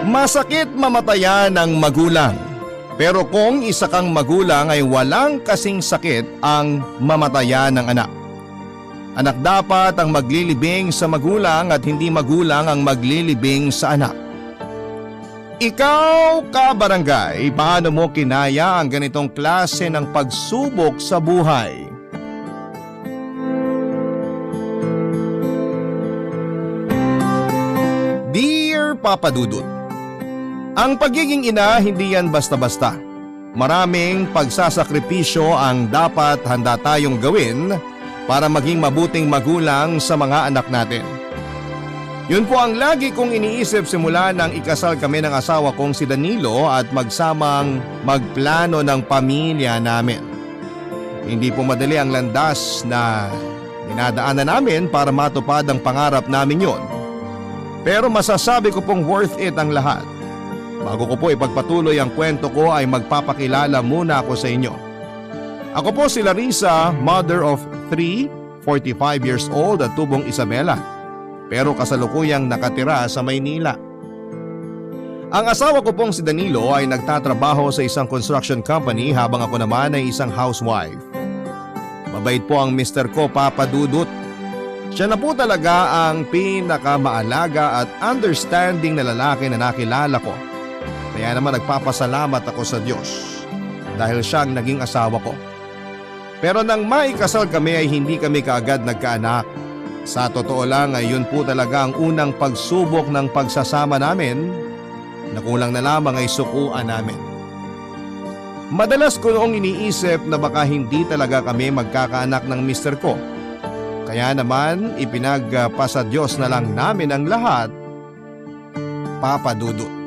Masakit mamatayan ng magulang. Pero kung isa kang magulang ay walang kasing sakit ang mamatayan ng anak. Anak dapat ang maglilibing sa magulang at hindi magulang ang maglilibing sa anak. Ikaw, kabarangay, paano mo kinaya ang ganitong klase ng pagsubok sa buhay? Dear Papa Dudut, ang pagiging ina hindi yan basta-basta. Maraming pagsasakripisyo ang dapat handa tayong gawin para maging mabuting magulang sa mga anak natin. Yun po ang lagi kong iniisip simula nang ikasal kami ng asawa kong si Danilo at magsamang magplano ng pamilya namin. Hindi po madali ang landas na dinadaanan namin para matupad ang pangarap namin yon. Pero masasabi ko pong worth it ang lahat. Bago ko po ipagpatuloy ang kwento ko ay magpapakilala muna ako sa inyo. Ako po si Larissa, mother of 3, 45 years old at tubong Isabela. Pero kasalukuyang nakatira sa Maynila. Ang asawa ko pong si Danilo ay nagtatrabaho sa isang construction company habang ako naman ay isang housewife. Mabait po ang mister ko, Papa Dudut. Siya na po talaga ang pinakamaalaga at understanding na lalaki na nakilala ko. Kaya naman nagpapasalamat ako sa Diyos dahil siya ang naging asawa ko. Pero nang maikasal kami ay hindi kami kaagad nagkaanak. Sa totoo lang ay yun po talaga ang unang pagsubok ng pagsasama namin na kulang na lamang ay sukuan namin. Madalas ko noong iniisip na baka hindi talaga kami magkakaanak ng mister ko. Kaya naman ipinagpasa Diyos na lang namin ang lahat, Papa Dudut.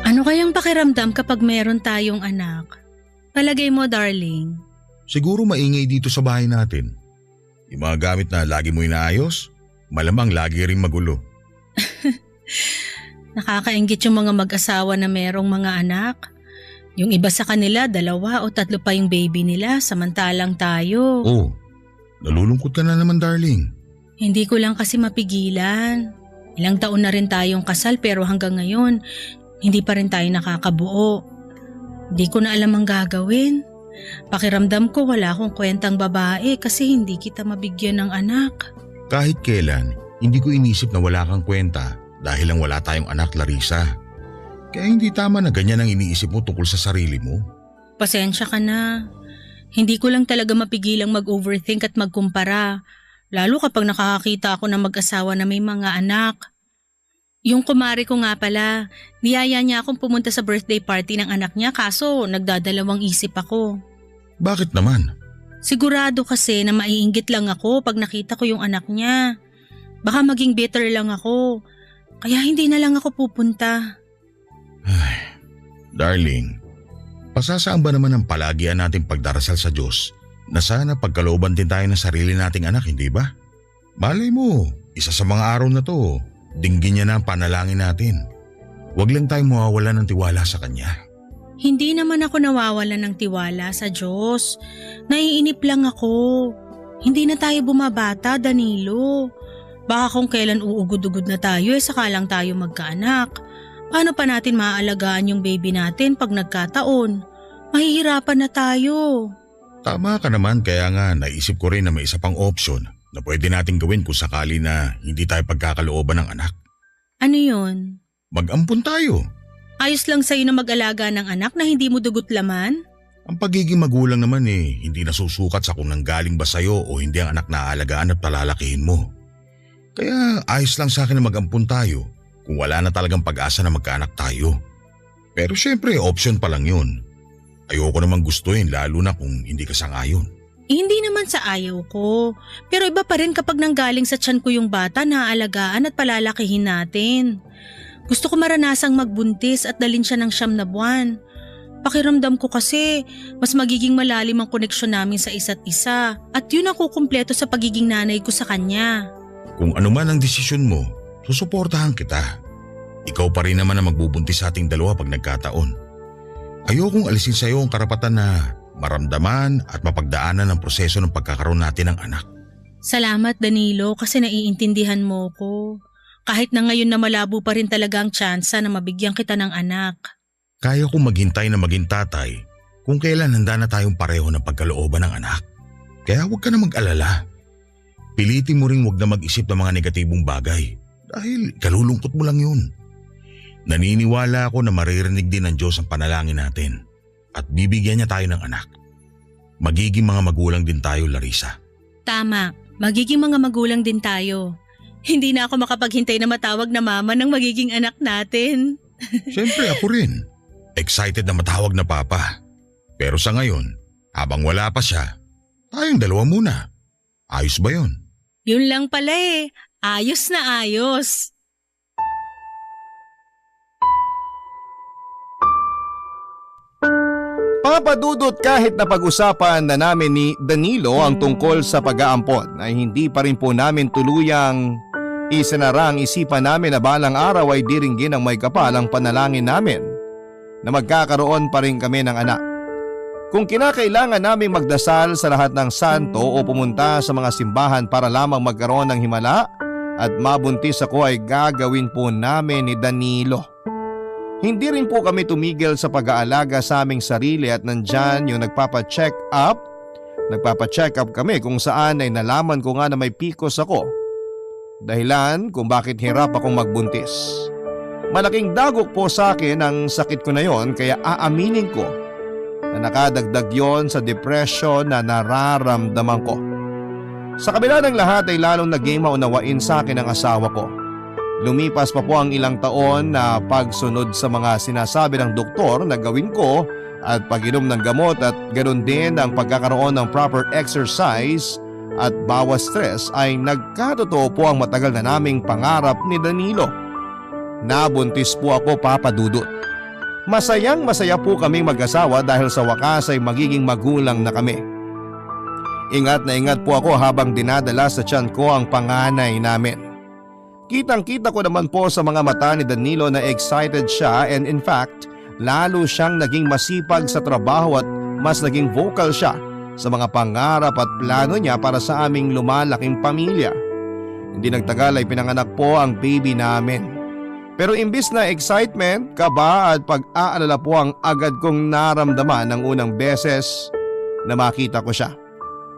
Ano kayang pakiramdam kapag meron tayong anak? Palagay mo, darling. Siguro maingay dito sa bahay natin. Yung mga gamit na lagi mo inaayos, malamang lagi rin magulo. Nakakainggit yung mga mag-asawa na merong mga anak. Yung iba sa kanila, 2 o 3 pa yung baby nila, samantalang tayo. Oh, nalulungkot ka na naman, darling. Hindi ko lang kasi mapigilan. Ilang taon na rin tayong kasal pero hanggang ngayon, hindi pa rin tayo nakakabuo. Hindi ko na alam ang gagawin. Pakiramdam ko wala akong kwentang babae kasi hindi kita mabigyan ng anak. Kahit kailan, hindi ko inisip na wala kang kwenta dahil lang wala tayong anak, Larissa. Kaya hindi tama na ganyan ang iniisip mo tungkol sa sarili mo. Pasensya ka na. Hindi ko lang talaga mapigilang mag-overthink at magkumpara. Lalo kapag nakakakita ako ng mag-asawa na may mga anak. Yung kumare ko nga pala, niyaya niya akong pumunta sa birthday party ng anak niya kaso nagdadalawang isip ako. Bakit naman? Sigurado kasi na maiinggit lang ako pag nakita ko yung anak niya. Baka maging bitter lang ako, kaya hindi na lang ako pupunta. Ay, darling, pasasaan ba naman ang palagian nating pagdarasal sa Diyos na sana pagkalooban din tayo ng sarili nating anak, hindi ba? Malay mo, isa sa mga araw na to, dinggin niya na ang panalangin natin. Huwag lang tayong mawawala ng tiwala sa Kanya. Hindi naman ako nawawala ng tiwala sa Diyos. Naiinip lang ako. Hindi na tayo bumabata, Danilo. Baka kung kailan uugod-ugod na tayo saka lang tayo magkaanak. Paano pa natin maaalagaan yung baby natin pag nagkataon? Mahihirapan na tayo. Tama ka naman, kaya nga naisip ko rin na may isa pang option na pwede nating gawin kung sakali na hindi tayo pagkakalooban ng anak. Ano yun? Mag-ampun tayo. Ayos lang sa'yo na mag-alaga ng anak na hindi mo dugot laman? Ang pagiging magulang naman hindi nasusukat sa kung nanggaling ba sa'yo o hindi ang anak na aalagaan at palalakihin mo. Kaya ayos lang sa akin na mag-ampun tayo kung wala na talagang pag-asa na magkaanak tayo. Pero syempre option pa lang yun. Ayoko namang gustuin lalo na kung hindi ka sangayon. Hindi naman sa ayaw ko. Pero iba pa rin kapag nanggaling sa tiyan ko yung bata na aalagaan at palalakihin natin. Gusto ko maranasang magbuntis at dalhin siya ng 9 na buwan. Pakiramdam ko kasi mas magiging malalim ang koneksyon namin sa isa't isa at yun ang kukumpleto sa pagiging nanay ko sa kanya. Kung ano man ang desisyon mo, susuportahan kita. Ikaw pa rin naman ang magbubuntis sa ating dalawa pag nagkataon. Ayokong alisin sa iyo ang karapatan na maramdaman at mapagdaanan ang proseso ng pagkakaroon natin ng anak. Salamat Danilo kasi naiintindihan mo ko. Kahit na ngayon na malabo pa rin talaga ang tsansa na mabigyan kita ng anak. Kaya kong maghintay na maging tatay kung kailan handa na tayong pareho ng pagkalooban ng anak. Kaya huwag ka na mag-alala. Pilitin mo ring huwag na mag-isip ng mga negatibong bagay dahil kalulungkot mo lang yun. Naniniwala ako na maririnig din ng Diyos ang panalangin natin at bibigyan niya tayo ng anak. Magiging mga magulang din tayo, Larissa. Tama, magiging mga magulang din tayo. Hindi na ako makapaghintay na matawag na mama ng magiging anak natin. Siyempre ako rin. Excited na matawag na papa. Pero sa ngayon, habang wala pa siya, tayong dalawa muna. Ayos ba yun? Yun lang pala eh. Ayos na ayos. Papa Dudut, kahit na pag-usapan na namin ni Danilo ang tungkol sa pag-aampon ay hindi pa rin po namin tuluyang isinara ang isipan namin na balang araw ay diringgin ang may kapal ang panalangin namin na magkakaroon pa rin kami ng anak. Kung kinakailangan naming magdasal sa lahat ng santo o pumunta sa mga simbahan para lamang magkaroon ng himala at mabuntis ako ay gagawin po namin ni Danilo. Hindi rin po kami tumigil sa pag-aalaga sa aming sarili at nandyan yung nagpapa-check up. Nagpapa-check up kami kung saan ay nalaman ko nga na may PCOS ako. Dahilan kung bakit hirap akong magbuntis. Malaking dagok po sa akin ang sakit ko na yon kaya aaminin ko na nakadagdag yon sa depression na nararamdaman ko. Sa kabila ng lahat ay lalong naging maunawain sa akin ang asawa ko. Lumipas pa po ang ilang taon na pagsunod sa mga sinasabi ng doktor na gawin ko at pag-inom ng gamot at ganoon din ang pagkakaroon ng proper exercise at bawas stress ay nagkatotoo po ang matagal na naming pangarap ni Danilo. Nabuntis po ako, Papa Dudut. Masayang masaya po kaming mag-asawa dahil sa wakas ay magiging magulang na kami. Ingat na ingat po ako habang dinadala sa tiyan ko ang panganay namin. Kitang-kita ko naman po sa mga mata ni Danilo na excited siya and in fact, lalo siyang naging masipag sa trabaho at mas naging vocal siya sa mga pangarap at plano niya para sa aming lumalaking pamilya. Hindi nagtagal ay pinanganak po ang baby namin. Pero imbis na excitement, kaba at pag-aalala po ang agad kong naramdaman ng unang beses na makita ko siya.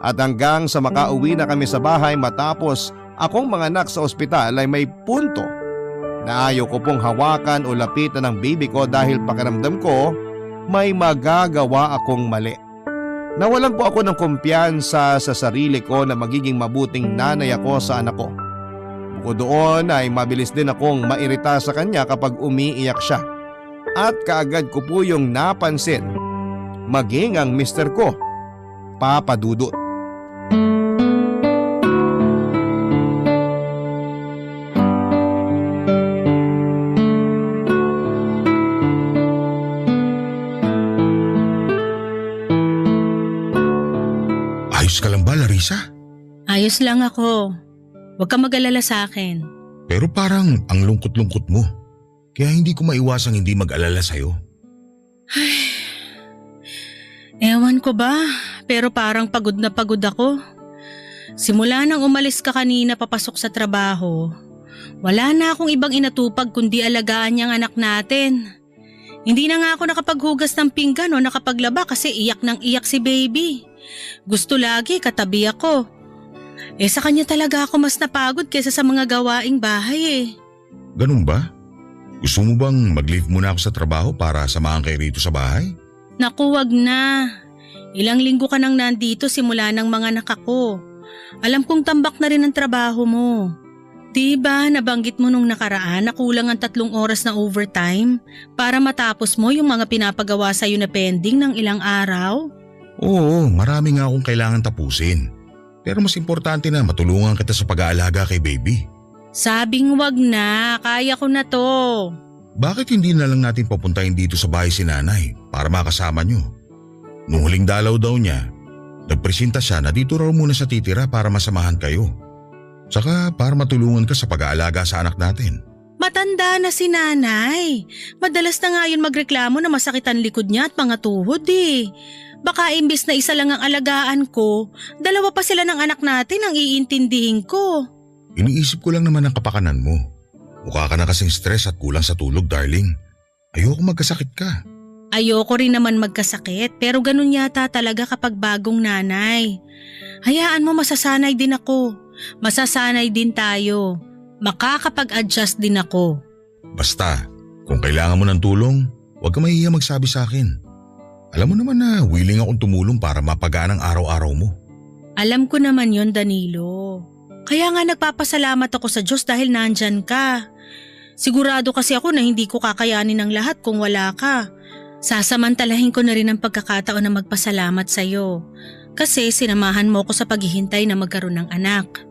At hanggang sa makauwi na kami sa bahay matapos akong manganak sa ospital ay may punto na ayaw ko pong hawakan o lapitan ng baby ko dahil pakiramdam ko may magagawa akong mali. Nawalan po ako ng kumpiyansa sa sarili ko na magiging mabuting nanay ako sa anak ko. Bukod doon ay mabilis din akong mairita sa kanya kapag umiiyak siya. At kaagad ko po yung napansin, maging ang mister ko, Papa Dudut. Ayos ka lang ba, Larissa? Ayos lang ako. Huwag ka mag-alala sa akin. Pero parang ang lungkot-lungkot mo. Kaya hindi ko maiwasang hindi mag-alala sa'yo. Ewan ko ba, pero parang pagod na pagod ako. Simula nang umalis ka kanina papasok sa trabaho, wala na akong ibang inatupag kundi alagaan niyang anak natin. Hindi na nga ako nakapaghugas ng pinggan o nakapaglaba kasi iyak ng iyak si baby. Gusto lagi katabi ako. Sa kanya talaga ako mas napagod kaysa sa mga gawaing bahay Ganun ba? Gusto mo bang mag-leave muna ako sa trabaho para samahan kayo rito sa bahay? Naku, wag na. Ilang linggo ka nang nandito simula ng mga anak ako. Alam kong tambak na rin ang trabaho mo. Diba nabanggit mo nung nakaraan na kulang ang 3 oras na overtime para matapos mo yung mga pinapagawa sa'yo na pending ng ilang araw? Oo, marami nga akong kailangan tapusin. Pero mas importante na matulungan kita sa pag-aalaga kay baby. Sabing wag na, kaya ko na to. Bakit hindi na lang natin papuntahin dito sa bahay si nanay para makasama nyo? Nung huling dalaw daw niya, nagpresenta siya na dito raw muna sa titira para masamahan kayo. Saka para matulungan ka sa pag-aalaga sa anak natin. Matanda na si nanay. Madalas na nga yun magreklamo na masakit ang likod niya at mga tuhod eh. Baka imbis na isa lang ang alagaan ko, dalawa pa sila ng anak natin ang iintindihin ko. Iniisip ko lang naman ang kapakanan mo. Mukha ka na kasing stress at kulang sa tulog, darling. Ayoko magkasakit ka. Ayoko rin naman magkasakit pero ganun yata talaga kapag bagong nanay. Hayaan mo, masasanay din ako. Masasanay din tayo. Makakapag-adjust din ako. Basta, kung kailangan mo ng tulong, huwag ka mahihiya magsabi sa akin. Alam mo naman na willing akong tumulong para mapagaan ang araw-araw mo. Alam ko naman yon, Danilo. Kaya nga nagpapasalamat ako sa Diyos dahil nandyan ka. Sigurado kasi ako na hindi ko kakayanin ang lahat kung wala ka. Sasamantalahin ko na rin ang pagkakataon na magpasalamat sa iyo. Kasi sinamahan mo ko sa paghihintay na magkaroon ng anak.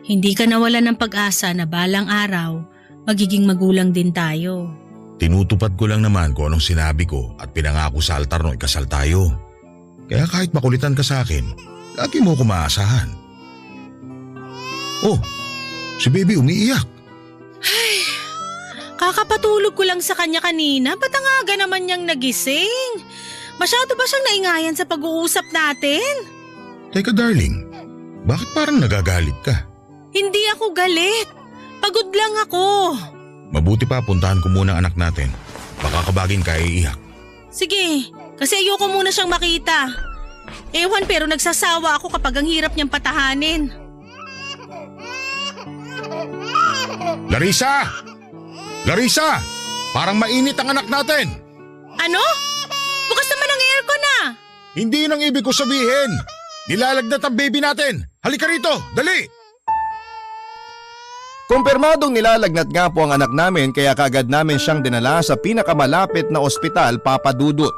Hindi ka nawalan ng pag-asa na balang araw, magiging magulang din tayo. Tinutupad ko lang naman kung anong sinabi ko at pinangako sa altar nung ikasal tayo. Kaya kahit makulitan ka sa akin, lagi mo ko maasahan. Oh, si baby umiiyak. Ay, kakapatulog ko lang sa kanya kanina, ba't ang aga naman niyang nagising? Masyado ba siyang naingayan sa pag-uusap natin? Teka darling, bakit parang nagagalit ka? Hindi ako galit. Pagod lang ako. Mabuti pa puntahan ko muna ang anak natin. Baka kabaging ka iiyak. Sige, kasi ayoko muna siyang makita. Ewan pero nagsasawa ako kapag ang hirap niyang patahanin. Larissa! Larissa! Parang mainit ang anak natin! Ano? Bukas naman ang aircon na! Hindi yun ang ibig ko sabihin! Nilalagnat ang baby natin! Halika rito! Dali! Kumpirmadong nilalagnat nga po ang anak namin kaya kaagad namin siyang dinala sa pinakamalapit na ospital, Papa Dudut.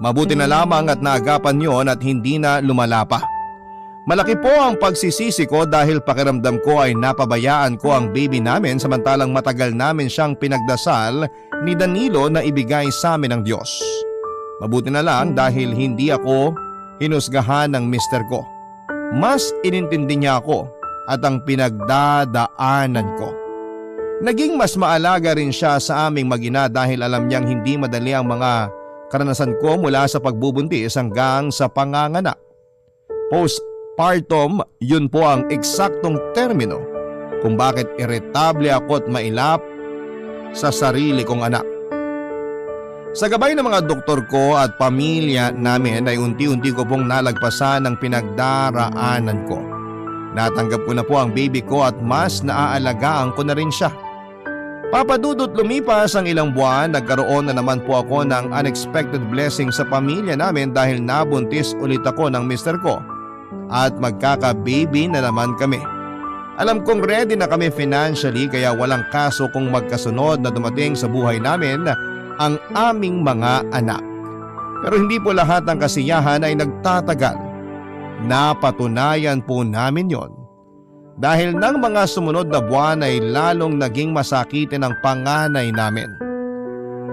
Mabuti na lamang at naagapan yon at hindi na lumala pa. Malaki po ang pagsisisi ko dahil pakiramdam ko ay napabayaan ko ang baby namin samantalang matagal namin siyang pinagdasal ni Danilo na ibigay sa amin ng Diyos. Mabuti na lang dahil hindi ako hinusgahan ng mister ko. Mas inintindi niya ako at ang pinagdadaanan ko. Naging mas maalaga rin siya sa aming mag-ina dahil alam niyang hindi madali ang mga karanasan ko mula sa pagbubuntis hanggang sa panganganak. Postpartum, yun po ang eksaktong termino kung bakit irritable ako at mailap sa sarili kong anak. Sa gabay ng mga doktor ko at pamilya namin ay unti-unti ko pong nalagpasan ang pinagdaraanan ko. Natanggap ko na po ang baby ko at mas naaalagaan ko na rin siya. Papadudot lumipas ang ilang buwan, nagkaroon na naman po ako ng unexpected blessing sa pamilya namin dahil nabuntis ulit ako ng mister ko at magkaka-baby na naman kami. Alam kong ready na kami financially kaya walang kaso kung magkasunod na dumating sa buhay namin ang aming mga anak. Pero hindi po lahat ng kasiyahan ay nagtatagal. Napatunayan po namin yon. Dahil ng mga sumunod na buwan ay lalong naging masakitin ang panganay namin.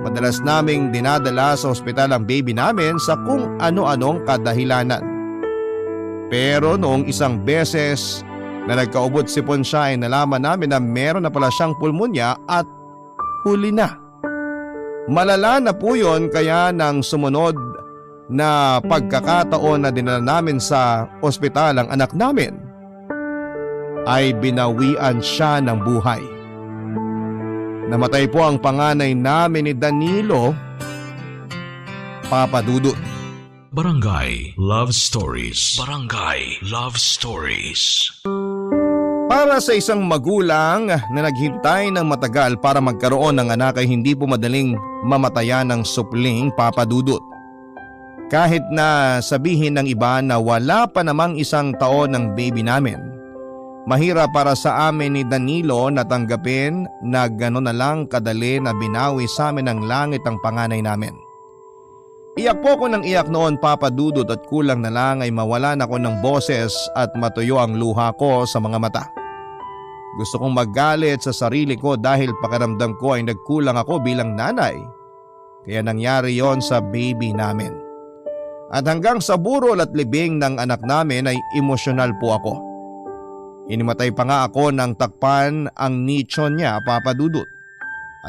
Madalas naming dinadala sa ospital ang baby namin sa kung ano-anong kadahilanan. Pero noong isang beses na nagkaubot sipon siya ay nalaman namin na meron na pala siyang pulmonya at huli na. Malala na po yun kaya nang sumunod na pagkakataon na dinala namin sa ospital ang anak namin, ay binawian siya ng buhay. Namatay po ang panganay namin ni Danilo, Papa Dudut. Barangay Love Stories. Barangay Love Stories. Para sa isang magulang na naghintay ng matagal para magkaroon ng anak ay hindi po madaling mamatayan ng supling, Papa Dudut. Kahit na sabihin ng iba na wala pa namang isang taon ng baby namin, mahirap para sa amin ni Danilo na tanggapin na gano'n na lang kadali na binawi sa amin ng langit ang panganay namin. Iyak po ako ng iyak noon, Papa Dudut, at kulang na lang ay mawalan ako ng boses at matuyo ang luha ko sa mga mata. Gusto kong magalit sa sarili ko dahil pakiramdam ko ay nagkulang ako bilang nanay. Kaya nangyari yon sa baby namin. At hanggang sa burol at libing ng anak namin ay emosyonal po ako. Inimatay pa nga ako nang takpan ang nicho niya, Papa Dudut.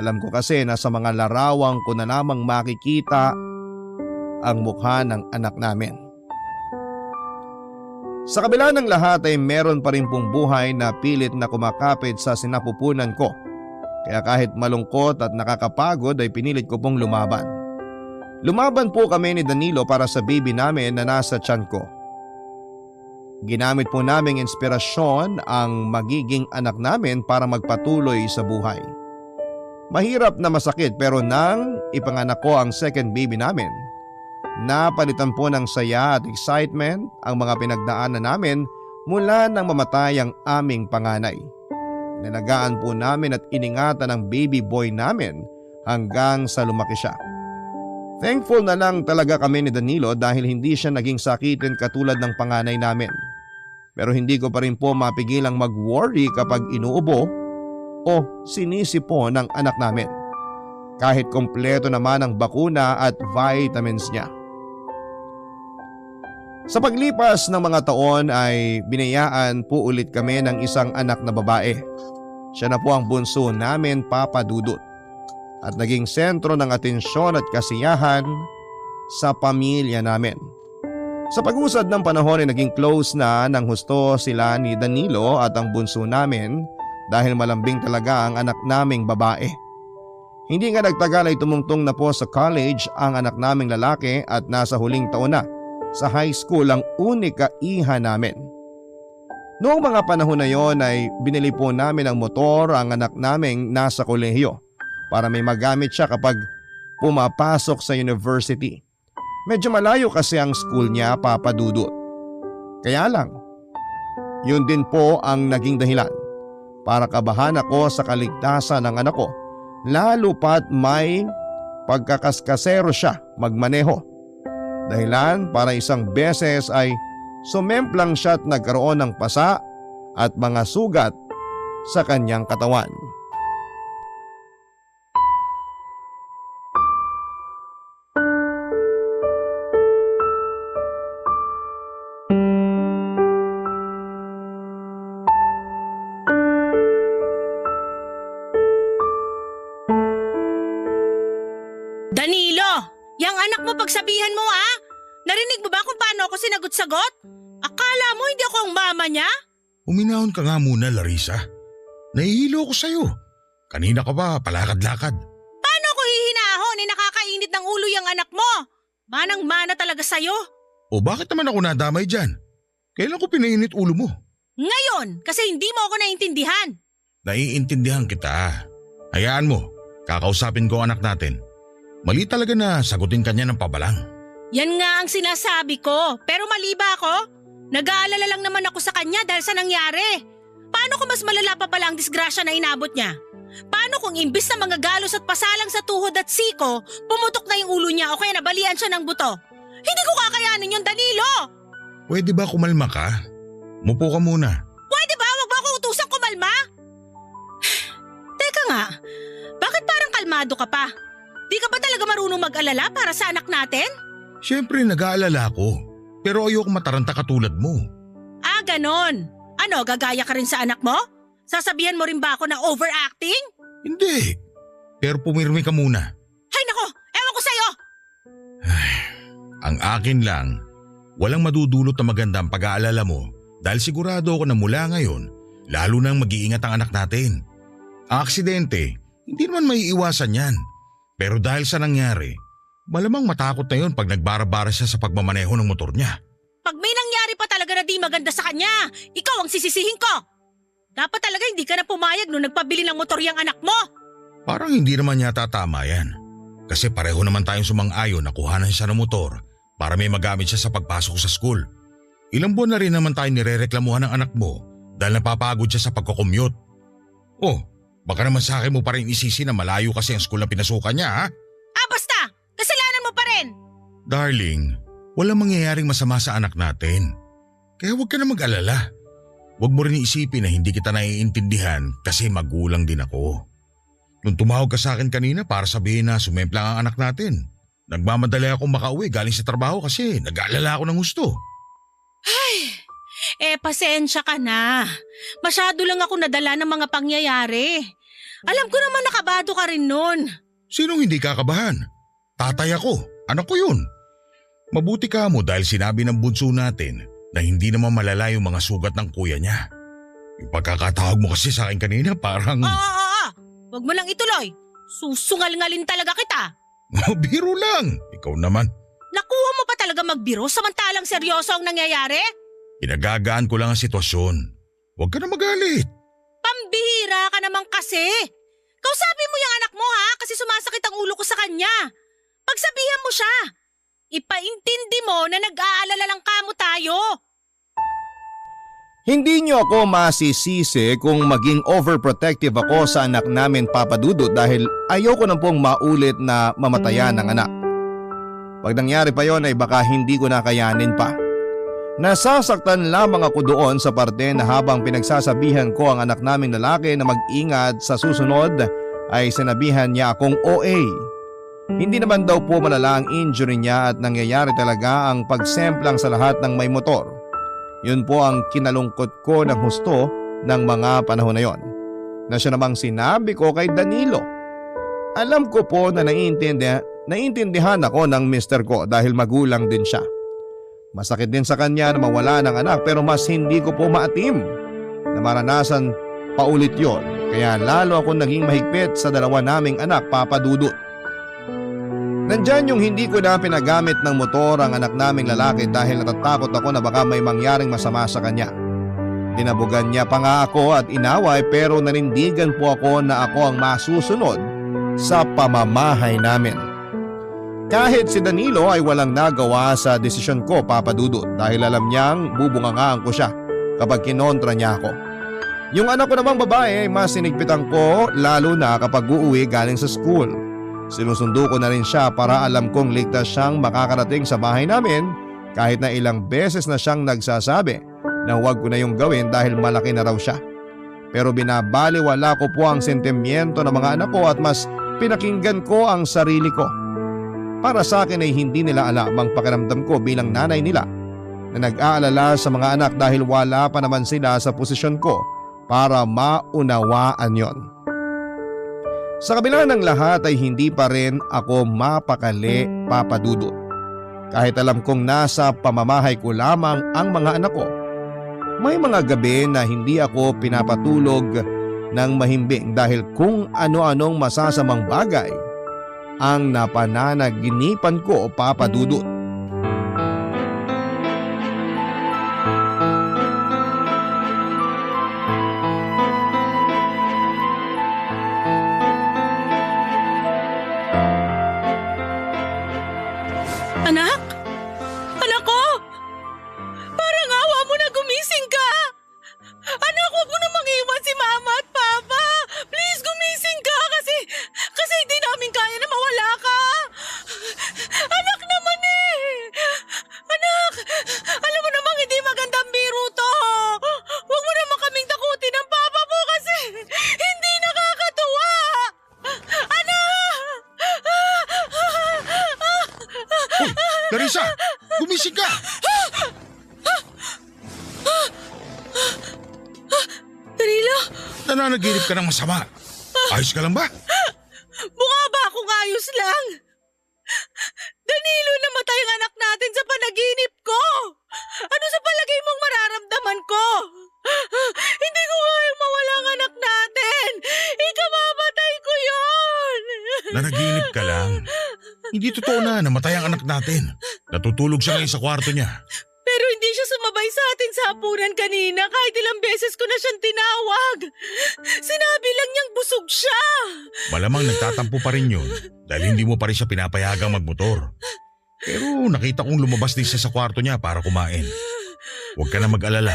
Alam ko kasi na sa mga larawang ko na lamang makikita ang mukha ng anak namin. Sa kabila ng lahat ay meron pa rin pong buhay na pilit na kumakapit sa sinapupunan ko. Kaya kahit malungkot at nakakapagod ay pinilit ko pong lumaban. Lumaban po kami ni Danilo para sa baby namin na nasa tiyan ko. Ginamit po naming inspirasyon ang magiging anak namin para magpatuloy sa buhay. Mahirap na masakit pero nang ipanganak ko ang second baby namin, napalitan po ng saya at excitement ang mga pinagdaanan namin mula nang mamatay ang aming panganay. Nalagaan po namin at iningatan ang baby boy namin hanggang sa lumaki siya. Thankful na lang talaga kami ni Danilo dahil hindi siya naging sakitin katulad ng panganay namin. Pero hindi ko pa rin po mapigilang mag-worry kapag inuubo o sinisipo ng anak namin. Kahit kompleto naman ang bakuna at vitamins niya. Sa paglipas ng mga taon ay binayaan po ulit kami ng isang anak na babae. Siya na po ang bunso namin, Papa Dudut, at naging sentro ng atensyon at kasiyahan sa pamilya namin. Sa pag-usad ng panahon ay naging close na ng husto sila ni Danilo at ang bunso namin dahil malambing talaga ang anak naming babae. Hindi nga nagtagal ay tumungtong na po sa college ang anak naming lalaki at nasa huling taon na sa high school ang unika iha namin. Noong mga panahon na yon ay binili po namin ang motor ang anak naming nasa kolehiyo para may magamit siya kapag pumapasok sa university. Medyo malayo kasi ang school niya, Papa Dudut. Kaya lang, yun din po ang naging dahilan para kabahan ako sa kaligtasan ng anak ko, lalo pat may pagkakaskasero siya magmaneho. Dahilan para isang beses ay sumemplang siya at nagkaroon ng pasa at mga sugat sa kanyang katawan. Danilo! Yang anak mo pagsabihan mo ah! Narinig mo ba kung paano ako sinagot-sagot? Akala mo hindi ako ang mama niya? Uminahon ka nga muna, Larissa. Nahihilo ko sa'yo. Kanina ka pa palakad-lakad. Paano ako hihinahon? Nakakainit ng ulo yung anak mo. Manang-mana talaga sa'yo. O bakit naman ako nadamay dyan? Kailan ko pinainit ulo mo? Ngayon, kasi hindi mo ako naintindihan. Naiintindihan kita. Hayaan mo, kakausapin ko ang anak natin. Mali talaga na sagutin kanya ng pabalang. Yan nga ang sinasabi ko, pero mali ba ako? Nag-aalala lang naman ako sa kanya dahil sa nangyari. Paano kung mas malala pa pala ang disgrasya na inabot niya? Paano kung imbis na mga galos at pasalang sa tuhod at siko, pumutok na yung ulo niya o kaya nabalian siya ng buto? Hindi ko kakayanin yun, Danilo! Pwede ba kumalma ka? Mupo ka muna. Pwede ba? Huwag ba ako utusang kumalma? Teka nga, bakit parang kalmado ka pa? Di ka ba talaga marunong mag-alala para sa anak natin? Siyempre nag-aalala ko, pero ayoko mataranta katulad mo. Ah, ganon. Ano, gagaya ka rin sa anak mo? Sasabihan mo rin ba ako na overacting? Hindi, pero pumirmi ka muna. Hay nako, ewan ko sa'yo! Ang akin lang, walang madudulot na magandang pag-aalala mo dahil sigurado ako na mula ngayon, lalo nang mag-iingat ang anak natin. Ang aksidente, hindi naman maiiwasan yan. Pero dahil sa nangyari, malamang matakot na yun pag nagbara-bara siya sa pagmamaneho ng motor niya. Pag may nangyari pa talaga na di maganda sa kanya, ikaw ang sisisihin ko. Dapat talaga hindi ka na pumayag nung nagpabili ng motor yung anak mo. Parang hindi naman yata tama yan. Kasi pareho naman tayong sumang-ayon na kuhanan siya ng motor para may magamit siya sa pagpasok sa school. Ilang buwan na rin naman tayo nirereklamuhan ng anak mo dahil napapagod siya sa pagkocommute. Oh, baka naman sa akin mo pa rin isisi na malayo kasi ang school na pinasukan niya, ha? Ah, basta! Kasalanan mo pa rin! Darling, walang mangyayaring masama sa anak natin. Kaya huwag ka na mag-alala. Huwag mo rin isipin na hindi kita naiintindihan kasi magulang din ako. Nung tumawag ka sa akin kanina para sabihin na sumemplang ang anak natin, nagmamadali akong makauwi galing sa trabaho kasi nag-aalala ako ng gusto. Pasensya ka na. Masyado lang ako nadala ng mga pangyayari. Alam ko naman nakabado ka rin nun. Sinong hindi kakabahan? Tatay ako, anak ko yun. Mabuti ka mo dahil sinabi ng bunso natin na hindi naman malala yung mga sugat ng kuya niya. Yung pagkakatawag mo kasi sa akin kanina parang… Huwag mo lang ituloy. Susungal-ngalin talaga kita. Biro lang, ikaw naman. Nakuha mo pa talaga magbiro samantalang seryoso ang nangyayari? Pinagagaan ko lang ang sitwasyon. Huwag ka na magalit. Pambihira ka naman kasi. Kausapin mo yung anak mo ha kasi sumasakit ang ulo ko sa kanya. Pagsabihan mo siya. Ipaintindi mo na nag-aalala lang kamo tayo. Hindi niyo ako masisisi kung maging overprotective ako sa anak namin Papa Dudut dahil ayoko na pong maulit na mamatayan ng anak. Pag nangyari pa yon ay baka hindi ko na kayanin pa. Nasasaktan lamang ako doon sa parte na habang pinagsasabihan ko ang anak naming lalaki na mag-ingat sa susunod ay sinabihan niya akong OA. Hindi naman daw po malala ang injury niya at nangyayari talaga ang pagsemplang sa lahat ng may motor. Yun po ang kinalungkot ko ng husto ng mga panahon na yon. Na siya namang sinabi ko kay Danilo. Alam ko po na naiintindihan ako ng mister ko dahil magulang din siya. Masakit din sa kanya na mawala ng anak pero mas hindi ko po maatim na maranasan paulit yon. Kaya lalo ako naging mahigpit sa dalawa naming anak Papa Dudut. Nandyan yung hindi ko na pinagamit ng motor ang anak naming lalaki dahil natatakot ako na baka may mangyaring masama sa kanya. Tinabugan niya pa nga ako at inaway pero nanindigan po ako na ako ang masusunod sa pamamahay namin. Kahit si Danilo ay walang nagawa sa desisyon ko Papa Dudut dahil alam niyang bubungangaan ko siya kapag kinontra niya ako. Yung anak ko namang babae ay mas sinigpitan ko lalo na kapag uuwi galing sa school. Sinusundo ko na rin siya para alam kong ligtas siyang makakarating sa bahay namin kahit na ilang beses na siyang nagsasabi na huwag ko na yung gawin dahil malaki na raw siya. Pero binabaliwala ko po ang sentimiento ng mga anak ko at mas pinakinggan ko ang sarili ko. Para sa akin ay hindi nila alam ang pakiramdam ko bilang nanay nila na nag-aalala sa mga anak dahil wala pa naman sila sa posisyon ko para maunawaan yon. Sa kabila ng lahat ay hindi pa rin ako mapakali Papa Dudut. Kahit alam kong nasa pamamahay ko lamang ang mga anak ko, may mga gabi na hindi ako pinapatulog ng mahimbing dahil kung ano-anong masasamang bagay ang napananaginipan ko Papa Dudut. Anak? Anak ko? Parang awa mo na gumising ka. Anak, huwag mo namang iwan si Mama at Papa. Please, gumising ka kasi hindi namin kaya na mawala ka. Anak naman eh. Anak, alam mo namang hindi magandang biro to. Huwag mo naman kaming takutin ng Papa mo kasi hindi nakakatuwa. Anak! Hoy, Larissa! Gumising ka! Danilo, Nananaginip ka ng masama. Ayos ka lang ba? mukha ba akong ayos lang? Danilo, namatay ang anak natin sa panaginip ko. Ano sa palagay mong mararamdaman ko? Hindi ko kayang mawala ang anak natin. Ikamamatay ko yon. Nanaginip ka lang. Hindi totoo na namatay ang anak natin. Natutulog siya ngayon sa kwarto niya. Pero hindi siya sumabay sa atin sa hapunan kanina kahit ilang beses ko na siyang tinawag. Sinabi lang niyang busog siya. Malamang nagtatampo pa rin yun dahil hindi mo pa rin siya pinapayagang magmotor. Pero nakita kong lumabas din siya sa kwarto niya para kumain. Huwag ka na mag-alala.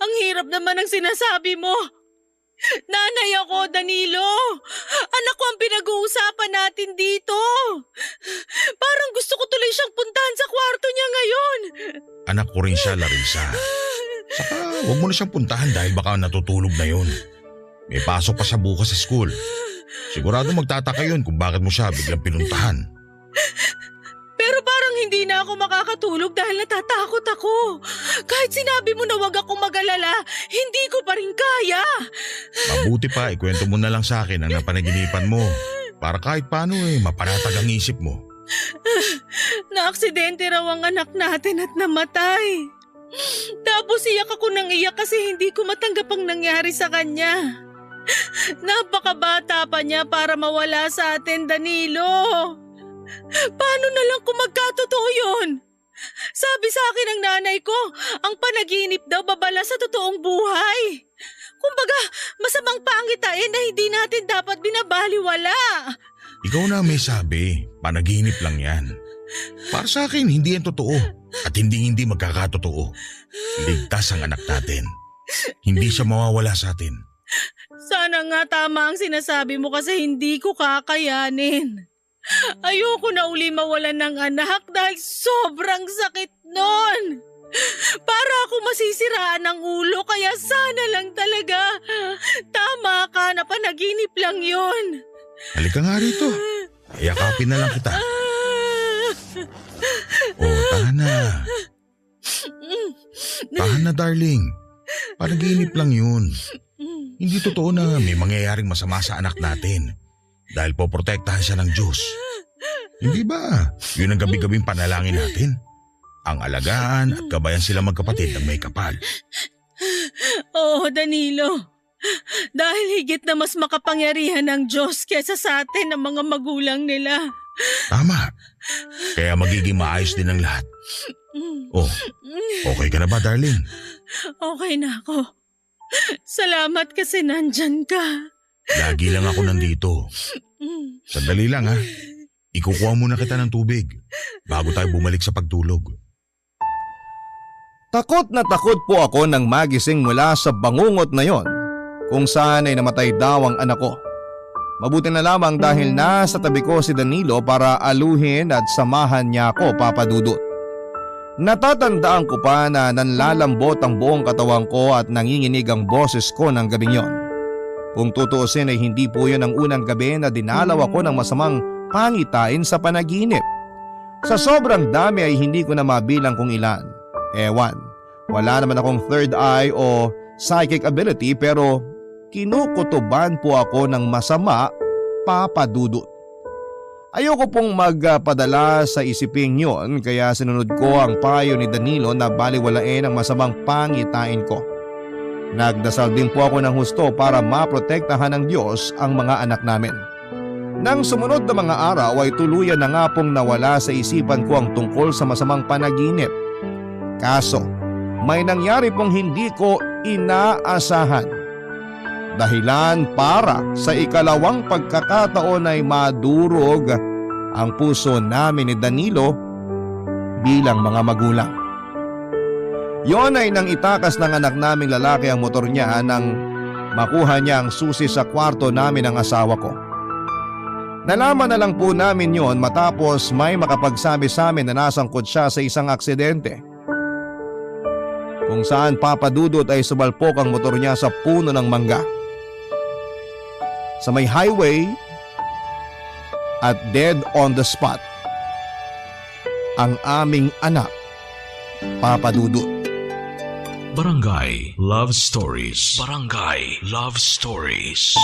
Ang hirap naman ang sinasabi mo. Nanay ako, Danilo. Anak ko ang pinag-uusapan natin dito. Parang gusto ko tuloy siyang puntahan sa kwarto niya ngayon. Anak ko rin siya, Larissa. Saka huwag mo na siyang puntahan dahil baka natutulog na yun. May pasok pa siya bukas sa school. Sigurado magtataka yun kung bakit mo siya biglang pinuntahan. Pero parang Hindi na ako makakatulog dahil natatakot ako. Kahit sinabi mo na wag akong mag-alala, hindi ko pa rin kaya. Mabuti pa, ikwento mo na lang sa akin ang napanaginipan mo. Para kahit paano mapanatag ang isip mo. Naaksidente raw ang anak natin at namatay. Tapos iyak ako nang iyak kasi hindi ko matanggap ang nangyari sa kanya. Napakabata pa niya para mawala sa atin, Danilo. Paano na lang kung magkatotoo yun? Sabi sa akin ng nanay ko, ang panaginip daw babala sa totoong buhay. Kumbaga, masamang pangitain na hindi natin dapat binabaliwala. Ikaw na may sabi, panaginip lang yan. Para sa akin, hindi yan totoo. At hindi magkakatotoo. Ligtas ang anak natin. Hindi siya mawawala sa atin. Sana nga tama ang sinasabi mo kasi hindi ko kakayanin. Ayoko na uli mawalan ng anak dahil sobrang sakit nun. Para ako masisiraan ng ulo kaya sana lang talaga. Tama ka na panaginip lang yun. Halika nga rito. Yakapin na lang kita. Tahan na. Tahan na, darling. Panaginip lang yun. Hindi totoo na may mangyayaring masama sa anak natin dahil poprotektahan siya ng Diyos. Hindi ba? Yun ang gabi-gabing panalangin natin. Ang alagaan at gabayan sila magkapatid ng may kapal. Oo, Danilo. Dahil higit na mas makapangyarihan ng Diyos kesa sa atin ang mga magulang nila. Tama. Kaya magiging maayos din ang lahat. Okay ka na ba, darling? Okay na ako. Salamat kasi nandyan ka. Lagi lang ako nandito. Sandali lang ha. Ikukuha muna kita ng tubig bago tayo bumalik sa pagtulog. Takot na takot po ako nang magising mula sa bangungot na yon kung saan ay namatay daw ang anak ko. Mabuti na lamang dahil nasa tabi ko si Danilo para aluhin at samahan niya ako, Papa Dudut. Natatandaan ko pa na nanlalambot ang buong katawan ko at nanginginig ang boses ko ng gabing yon. Kung tutuusin ay hindi po yun ang unang gabi na dinalaw ako ng masamang pangitain sa panaginip. Sa sobrang dami ay hindi ko na mabilang kung ilan. Ewan, wala naman akong third eye o psychic ability pero kinukutuban po ako ng masama, Papa Dudut. Ayoko pong magpadala sa isiping yon kaya sinunod ko ang payo ni Danilo na baliwalain ang masamang pangitain ko. Nagdasal din po ako ng husto para maprotektahan ng Diyos ang mga anak namin. Nang sumunod na mga araw ay tuluyan na nga pong nawala sa isipan ko ang tungkol sa masamang panaginip. Kaso, may nangyari pong hindi ko inaasahan. Dahilan para sa ikalawang pagkakataon ay madurog ang puso namin ni Danilo bilang mga magulang. Yon ay nang itakas ng anak naming lalaki ang motor niya nang makuha niya ang susi sa kwarto namin ng asawa ko. Nalaman na lang po namin yon matapos may makapagsabi sa amin na nasangkot siya sa isang aksidente. Kung saan, Papa Dudut, ay sumalpok ang motor niya sa puno ng mangga. Sa may highway at dead on the spot ang aming anak, Papa Dudut. Barangay Love Stories. Barangay Love Stories.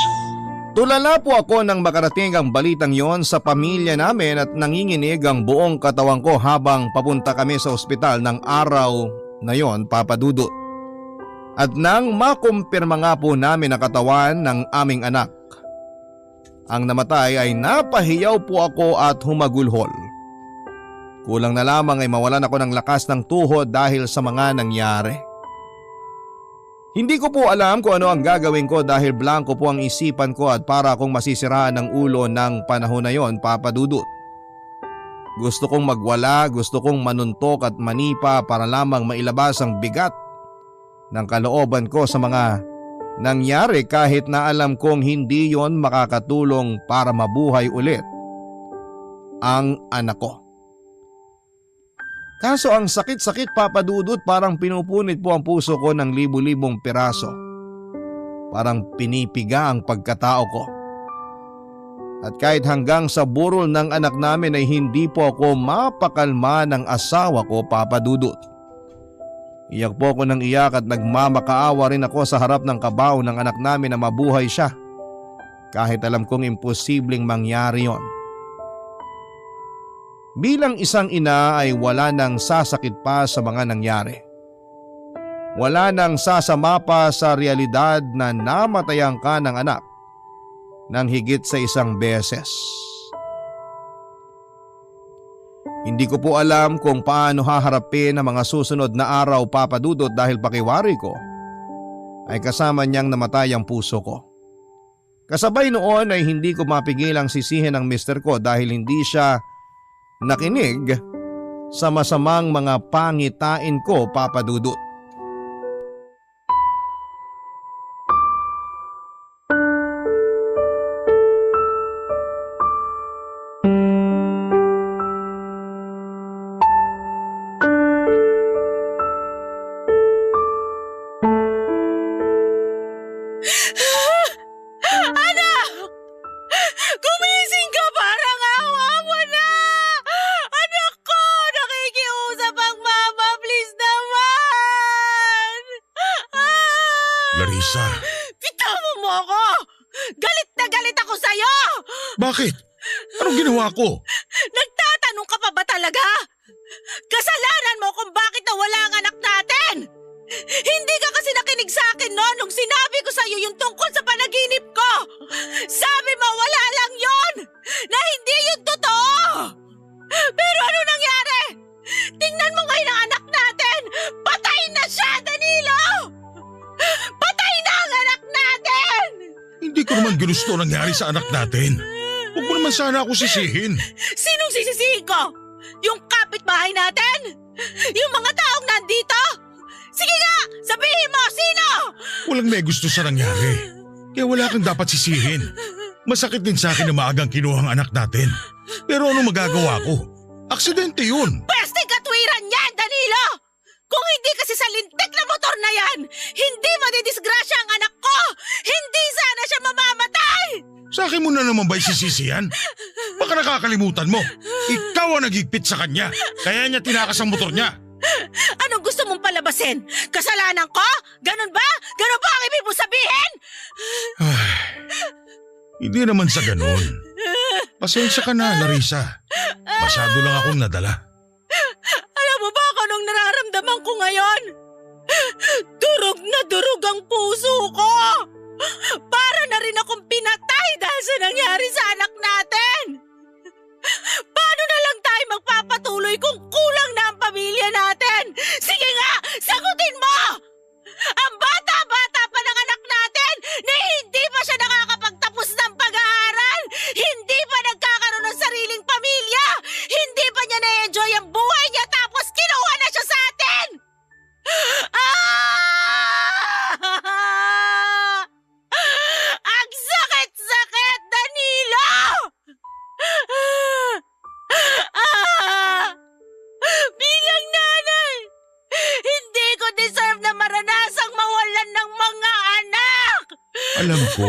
Tulala po ako nang makarating ang balitang yon sa pamilya namin at nanginginig ang buong katawan ko habang papunta kami sa ospital ng araw na yon, Papa Dudut. At nang makumpirma nga po namin ang katawan ng aming anak, ang namatay ay napahiyaw po ako at humagulhol. Kulang na lamang ay mawalan ako ng lakas ng tuhod dahil sa mga nangyari. Hindi ko po alam kung ano ang gagawin ko dahil blanko po ang isipan ko at para akong masisiraan ng ulo ng panahon na yon, Papa Dudut. Gusto kong magwala, gusto kong manuntok at manipa para lamang mailabas ang bigat ng kalooban ko sa mga nangyari kahit na alam kong hindi yon makakatulong para mabuhay ulit ang anak ko. Kaso ang sakit-sakit, Papa Dudut, parang pinupunit po ang puso ko ng libu-libong piraso. Parang pinipiga ang pagkatao ko. At kahit hanggang sa burol ng anak namin ay hindi po ako mapakalma ng asawa ko, Papa Dudut. Iyak po ako ng iyak at nagmamakaawa rin ako sa harap ng kabaw ng anak namin na mabuhay siya. Kahit alam kong imposibleng mangyari yon. Bilang isang ina ay wala nang sasakit pa sa mga nangyari. Wala nang sasama pa sa realidad na namatayan ka ng anak ng higit sa isang beses. Hindi ko po alam kung paano haharapin ang mga susunod na araw, Papa Dudut, dahil pakiwari ko ay kasama niyang namatay ang puso ko. Kasabay noon ay hindi ko mapigilang sisihin ang mister ko dahil hindi siya nakinig sa masamang mga pangitain ko, Papa Dudut. Anak! Gumising ka, parang awa mo na! Anak ko, nakikiusap ang mama, please naman! Larissa, Bitawan mo ako! Galit na galit ako sa'yo! bakit? Anong ginawa ko? Nagtatanong ka pa ba talaga? Kasalanan mo kung bakit nawala ang anak natin! Hindi ka kasi nakinig sa akin noon nung sinabi ko sa'yo yung tungkol sa panaginip ko! Sabi mo wala lang yon! Na hindi yun totoo! Pero ano nangyari? Tingnan mo ngayon ang anak natin! Patay na siya, Danilo! Patay na ang anak natin! Hindi ko naman ginusto nangyari sa anak natin. Huwag mo naman sana ako sisihin. Sinong sisisihin ko? Yung kapitbahay natin? Yung mga taong nandito? Sige nga! Sabihin mo! Sino? Walang may gusto sa nangyari. Kaya wala kang dapat sisihin. Masakit din sa akin na maagang kinuha ang anak natin. Pero ano magagawa ko? Aksidente yun. Pwesteng katwiran yan, Danilo! Kung hindi kasi sa lintik na motor na yan, hindi madidisgrasya ang anak ko! Hindi sana siya mamamatay! Sa akin mo na naman ba'y sisisihan? Baka nakakalimutan mo. Ikaw ang nagigpit sa kanya. Kaya niya tinakas ang motor niya. Anong gusto mong palabasin? Kasalanan ko? Ganon ba? Ganon ba ang ibig mo sabihin? Hindi naman sa ganun. Pasensya ka na, Larissa. Masyado lang akong nadala. Alam mo ba kung anong nararamdaman ko ngayon? Durog na durog ang puso ko! Para na rin akong pinatay dahil sa nangyari sa anak natin! Paano na lang tayo magpapatuloy kung kulang na ang pamilya natin? Sige nga, sagutin mo! Ang bata-bata pa ng anak natin na hindi pa siya nakakapagtapos ng pag-aaral! Hindi pa nagkakaroon ng sariling pamilya! Hindi pa niya na-enjoy ang buhay niya tapos kinuha na siya sa atin! Ang sakit-sakit, Danilo! Bilang nanay, hindi ko deserve na maranasang mawalan ng mga anak! Alam ko,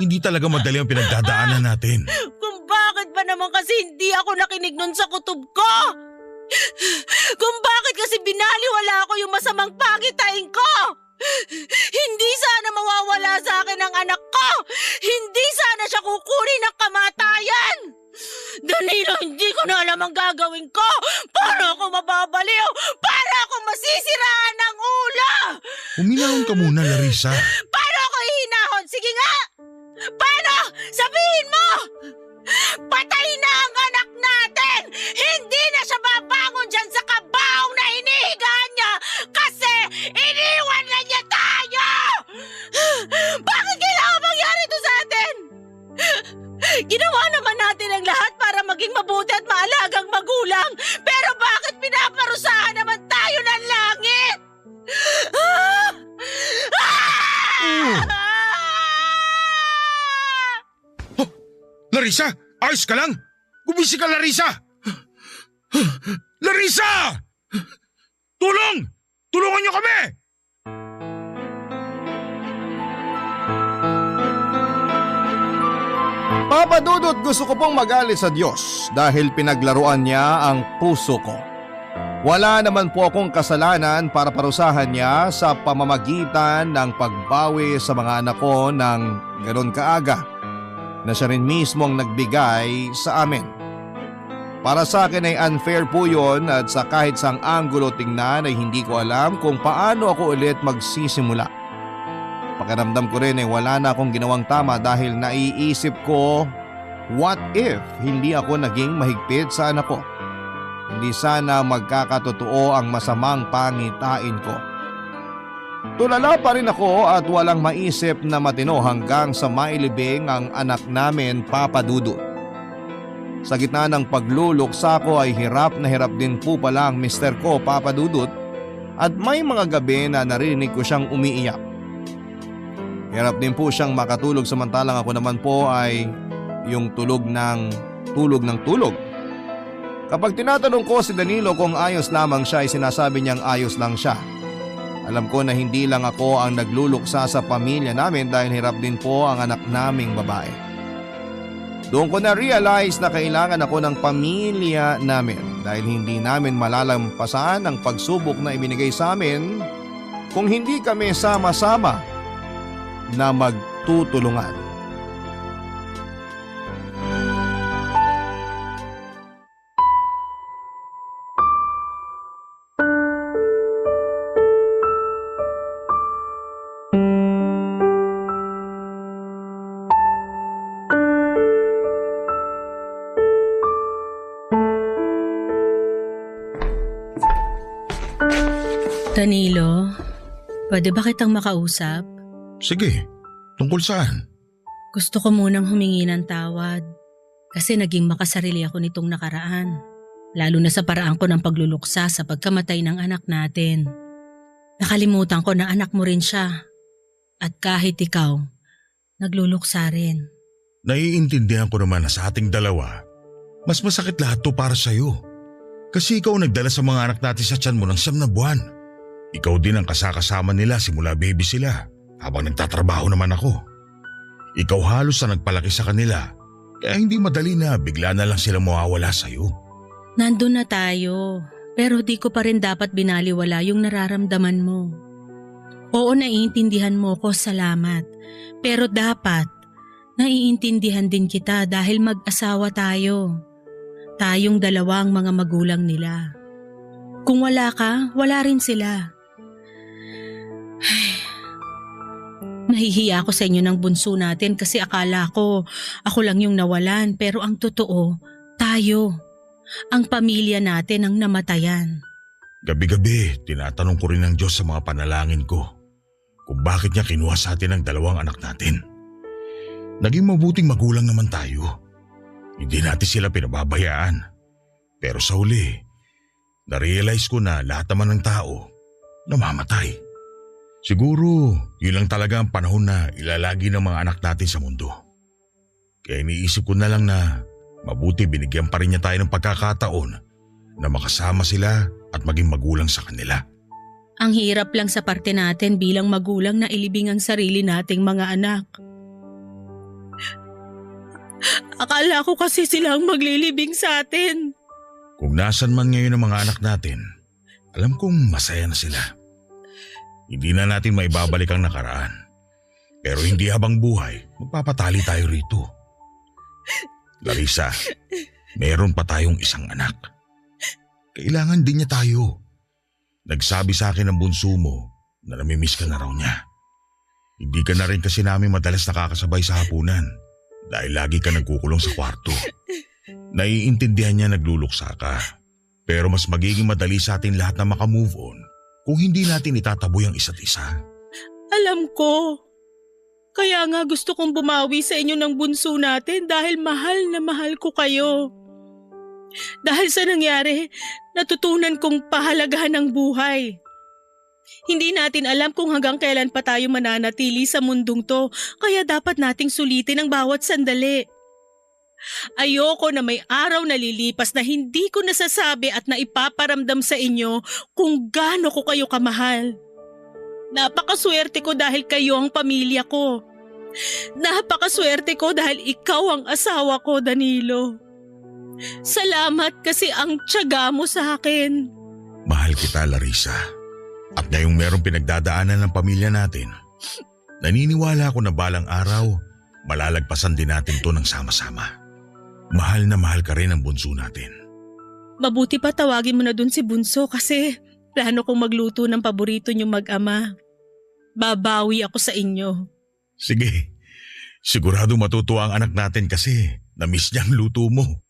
hindi talaga madali ang pinagdadaanan natin. Kung bakit ba naman kasi hindi ako nakinig nun sa kutob ko? Kung bakit kasi binaliwala ko yung masamang pagitain ko? Hindi sana mawawala sa akin ang anak ko! Hindi sana siya kukunin ng kamatayan! Danilo, hindi ko na alam ang gagawin ko! Para ako mababaliw! Para ako masisiraan ng ulo! Huminahon ka muna, Larissa. Paano ako ihinahon? Sige nga! Paano? Sabihin mo! Patay na ang anak natin! Hindi na siya babangon dyan sa kabaong na hinihigaan niya kasi iniwan na niya tayo! Bakit kailangan mangyari ito sa atin? Ginawa naman natin ang lahat para maging mabuti at maalagang magulang, pero bakit pinaparusahan naman tayo ng langit? Larissa, ayos ka lang? Gumisi ka, Larissa! Larissa! Tulong! Tulungan niyo kami! Papa Dudut, gusto ko pong magalit sa Diyos dahil pinaglaruan niya ang puso ko. Wala naman po akong kasalanan para parusahan niya sa pamamagitan ng pagbawi sa mga anak ko ng ganon kaaga na siya rin mismo ang nagbigay sa amin. Para sa akin ay unfair po yun at sa kahit sang anggulo tingnan ay hindi ko alam kung paano ako ulit magsisimula. Pakiramdam ko rin ay wala na akong ginawang tama dahil naiisip ko, what if hindi ako naging mahigpit sa anak ko? Hindi sana magkakatotoo ang masamang pangitain ko. Tulala pa rin ako at walang maisip na matino hanggang sa mailibing ang anak namin, Papa Dudut. Sa gitna ng pagluluksa ko ay hirap na hirap din po pala ang mister ko, Papa Dudut, at may mga gabi na narinig ko siyang umiiyak. Hirap din po siyang makatulog samantalang ako naman po ay yung tulog ng tulog. Kapag tinatanong ko si Danilo kung ayos lamang siya ay sinasabi niyang ayos lang siya. Alam ko na hindi lang ako ang nagluluksa sa pamilya namin dahil hirap din po ang anak naming babae. Doon ko na-realize na kailangan ako ng pamilya namin dahil hindi namin malalampasan ang pagsubok na ibinigay sa amin kung hindi kami sama-sama na magtutulungan. Danilo, pwede ba kitang makausap? Sige, tungkol saan? Gusto ko munang humingi ng tawad kasi naging makasarili ako nitong nakaraan. Lalo na sa paraan ko ng pagluluksa sa pagkamatay ng anak natin. Nakalimutan ko na anak mo rin siya. At kahit ikaw, nagluluksa rin. Naiintindihan ko naman na sa ating dalawa, mas masakit lahat to para sa'yo. Kasi ikaw nagdala sa mga anak natin sa tiyan mo ng 9 na buwan. Ikaw din ang kasakasama nila simula baby sila habang nagtatrabaho naman ako. Ikaw halos na nagpalaki sa kanila kaya hindi madali na bigla na lang sila mawawala sa'yo. Nandun na tayo, pero di ko pa rin dapat binaliwala yung nararamdaman mo. Oo, naiintindihan mo ko, salamat. Pero dapat, naiintindihan din kita dahil mag-asawa tayo. Tayong dalawang mga magulang nila. Kung wala ka, wala rin sila. Nahihiya ako sa inyo ng bunso natin kasi akala ko ako lang yung nawalan pero ang totoo, tayo. Ang pamilya natin ang namatayan. Gabi-gabi, tinatanong ko rin ng Diyos sa mga panalangin ko kung bakit niya kinuha sa atin ang 2 anak natin. Naging mabuting magulang naman tayo. Hindi natin sila pinababayaan. Pero sa huli, na-realize ko na lahat naman ng tao namamatay. Siguro, yun lang talaga ang panahon na ilalagi ng mga anak natin sa mundo. Kaya iniisip ko na lang na mabuti binigyan pa rin niya tayo ng pagkakataon na makasama sila at maging magulang sa kanila. Ang hirap lang sa parte natin bilang magulang na ilibing ang sarili nating mga anak. Akala ko kasi sila ang maglilibing sa atin. Kung nasan man ngayon ang mga anak natin, alam kong masaya na sila. Hindi na natin maibabalik ang nakaraan. Pero hindi habang buhay, magpapatali tayo rito. Larissa, meron pa tayong isang anak. Kailangan din niya tayo. Nagsabi sa akin ng bunso mo na namimiss ka na raw niya. Hindi ka na rin kasi namin madalas nakakasabay sa hapunan dahil lagi ka nagkukulong sa kwarto. Naiintindihan niya nagluluksa ka. Pero mas magiging madali sa atin lahat na makamove on kung hindi natin itataboy ang isa't isa. Alam ko. Kaya nga gusto kong bumawi sa inyo ng bunso natin dahil mahal na mahal ko kayo. Dahil sa nangyari, natutunan kong pahalagahan ang buhay. Hindi natin alam kung hanggang kailan pa tayo mananatili sa mundong to, kaya dapat nating sulitin ang bawat sandali. Ayoko na may araw na lilipas na hindi ko nasasabi at naipaparamdam sa inyo kung gaano ko kayo kamahal. Napakaswerte ko dahil kayo ang pamilya ko. Napakaswerte ko dahil ikaw ang asawa ko, Danilo. Salamat kasi ang tiyaga mo sa akin. Mahal kita, Larissa. At ngayong merong pinagdadaanan ng pamilya natin, naniniwala ako na balang araw, malalagpasan din natin to ng sama-sama. Mahal na mahal ka rin ang bunso natin. Mabuti pa tawagin mo na dun si Bunso kasi plano kong magluto ng paborito niyong mag-ama. Babawi ako sa inyo. Sige, sigurado matutuwa ang anak natin kasi na-miss niya ang luto mo.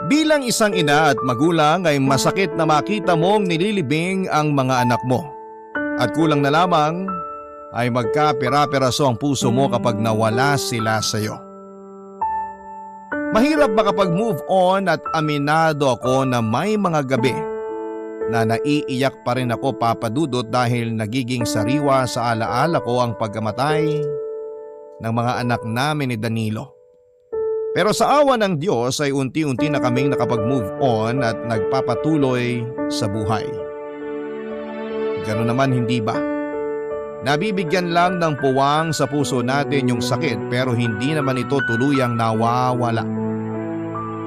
Bilang isang ina at magulang ay masakit na makita mong nililibing ang mga anak mo. At kulang na lamang ay magkapera-peraso ang puso mo kapag nawala sila sa iyo. Mahirap makapag-move on at aminado ako na may mga gabi na naiiyak pa rin ako, Papa Dudut, dahil nagiging sariwa sa alaala ko ang pagkamatay ng mga anak namin ni Danilo. Pero sa awa ng Diyos ay unti-unti na kaming nakapag-move on at nagpapatuloy sa buhay. Gano'n naman, hindi ba? Nabibigyan lang ng puwang sa puso natin yung sakit pero hindi naman ito tuluyang nawawala.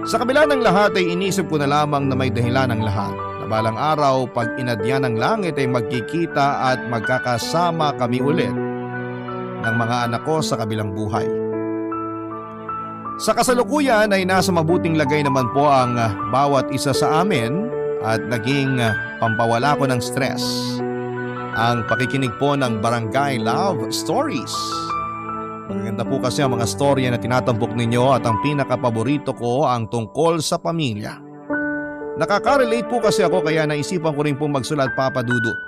Sa kabila ng lahat ay inisip ko na lamang na may dahilan ng lahat. Na balang araw pag inadya ng langit ay magkikita at magkakasama kami ulit ng mga anak ko sa kabilang buhay. Sa kasalukuyan ay nasa mabuting lagay naman po ang bawat isa sa amin at naging pampawala ko ng stress ang pakikinig po ng Barangay Love Stories. Maganda po kasi ang mga storya na tinatampok ninyo at ang pinakapaborito ko ang tungkol sa pamilya. Nakaka-relate po kasi ako kaya naisipan ko rin pong magsulat, Papa Dudut.